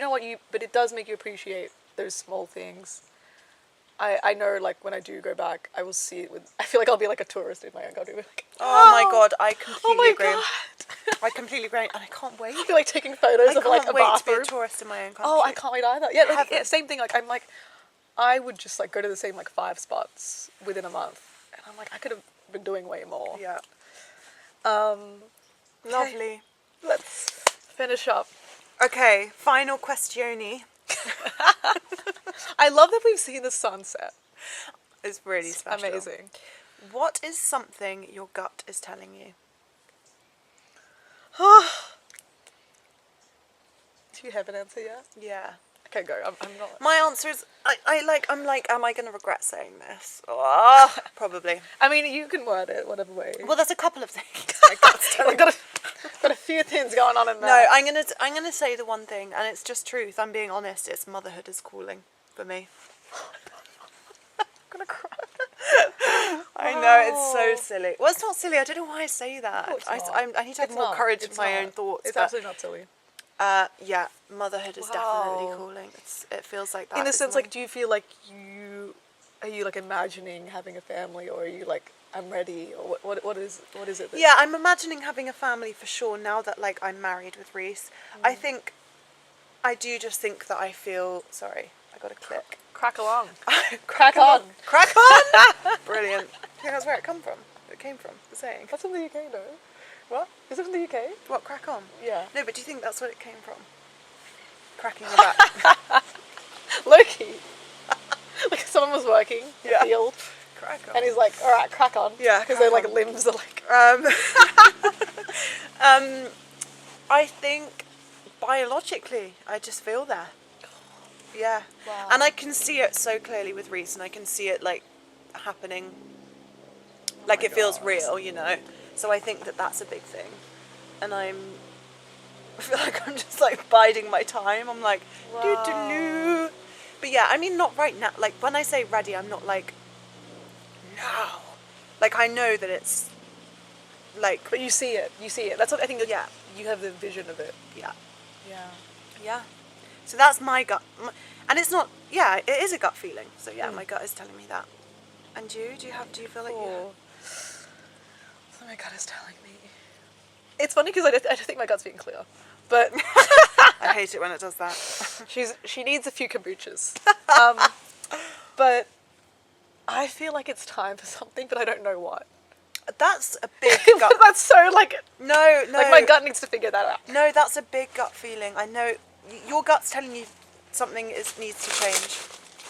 know what, but it does make you appreciate those small things. I know, like, when I do go back, I will see it I feel like I'll be like a tourist in my own country. Like, Oh my god, I completely oh my agree. God. I completely agree, and I can't wait. I'll be like taking photos I of like can't a wait to be bathroom. a tourist in my own country. Oh, I can't wait either. Yeah, like, Heaven. same thing. Like, I'm like, I would just like go to the same like 5 spots within a month, and I'm like, I could have been doing way more. Yeah. Okay. Lovely. Let's finish up. Okay, final questione. I love that we've seen the sunset. It's really special. Amazing. What is something your gut is telling you? Do you have an answer yet? Yeah. Okay, go. I'm not. My answer is, I'm like, am I going to regret saying this? Oh, probably. I mean, you can word it whatever way. Well, there's a couple of things. My gut's telling I've got a few things going on in there. No, I'm gonna say the one thing, and it's just truth. I'm being honest. It's motherhood is calling for me. I'm gonna cry. I know it's so silly. Well, it's not silly. I don't know why I say that. No, it's I not. need to have It's more not. courage in It's my not. own thoughts. It's but, absolutely not silly. yeah, motherhood is definitely Wow. calling. It feels like that. In the It's sense, not- like, do you feel like you are you like imagining having a family, or are you like, I'm ready, or what is it? Yeah, I'm imagining having a family for sure now that like I'm married with Reese. I think, I do just think that I feel, sorry, I got a click. Crack along. Crack on. Crack on! Brilliant. I think that's where it came from, the saying. That's from the UK, no? What? Is it from the UK? What, crack on? Yeah. No, but do you think that's where it came from? Cracking the back. Low-key. Like someone was working in the field, Crack on. and he's like, all right, crack on. Yeah, because crack their like on. limbs are like... I think biologically, I just feel there. Yeah. Wow. And I can see it so clearly with Reese, and I can see it like happening. Like it feels real, you know. So I think that that's a big thing. And I feel like I'm just like biding my time. I'm like, doo-doo-doo. But yeah, I mean, not right now. Like when I say ready, I'm not like, no. Like I know that it's like. But you see it. That's what I think. Like, Yeah. You have the vision of it. Yeah. Yeah. Yeah. So that's my gut. And it's not, yeah, it is a gut feeling. So yeah, my gut is telling me that. And you? Do you feel like you... So my gut is telling me. It's funny because I don't think my gut's being clear. But I hate it when it does that. she needs a few kombuchas. But I feel like it's time for something, but I don't know what. That's a big gut. That's so like... No. Like my gut needs to figure that out. No, that's a big gut feeling. I know your gut's telling you something needs to change.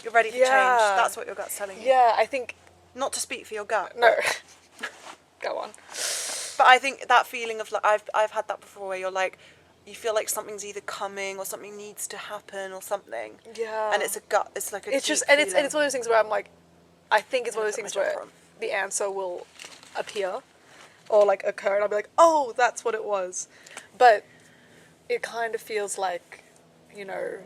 You're ready for change. That's what your gut's telling you. Yeah, I think... Not to speak for your gut. No. Go on. But I think that feeling of like, I've had that before where you're like, you feel like something's either coming or something needs to happen or something. Yeah. And it's a gut, it's like a It's just, deep and it's one of those things where I'm like, I think it's one of those things where from. the answer will appear or like occur and I'll be like, oh, that's what it was. But it kind of feels like, you know,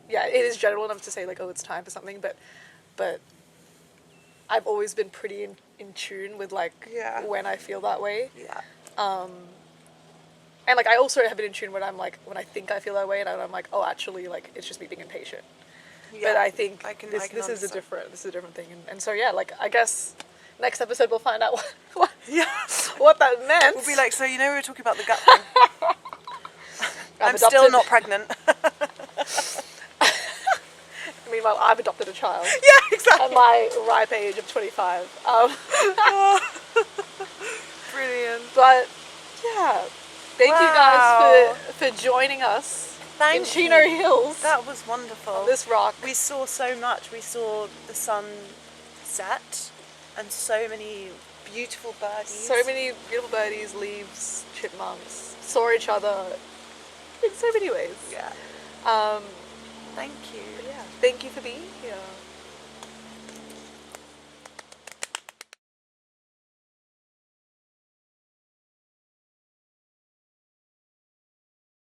yeah, it is general enough to say like, oh, it's time for something, but I've always been pretty in tune with like when I feel that way. Yeah. And like I also have been in tune when I'm like, when I think I feel that way and I'm like, oh, actually like it's just me being impatient. Yeah. But I think this is a different thing. And so yeah, like I guess next episode we'll find out what that meant. We'll be like, so you know we were talking about the gut thing. I'm adopted. still not pregnant. Meanwhile, I've adopted a child. Yeah, exactly. At my ripe age of 25. Brilliant. But yeah, thank you guys for joining us in Chino Hills. That was wonderful. On this rock. We saw so much. We saw the sun set and so many beautiful birdies. So many beautiful birdies, leaves, chipmunks. Saw each other in so many ways. Yeah. Um, Thank you. yeah. Thank you for being here.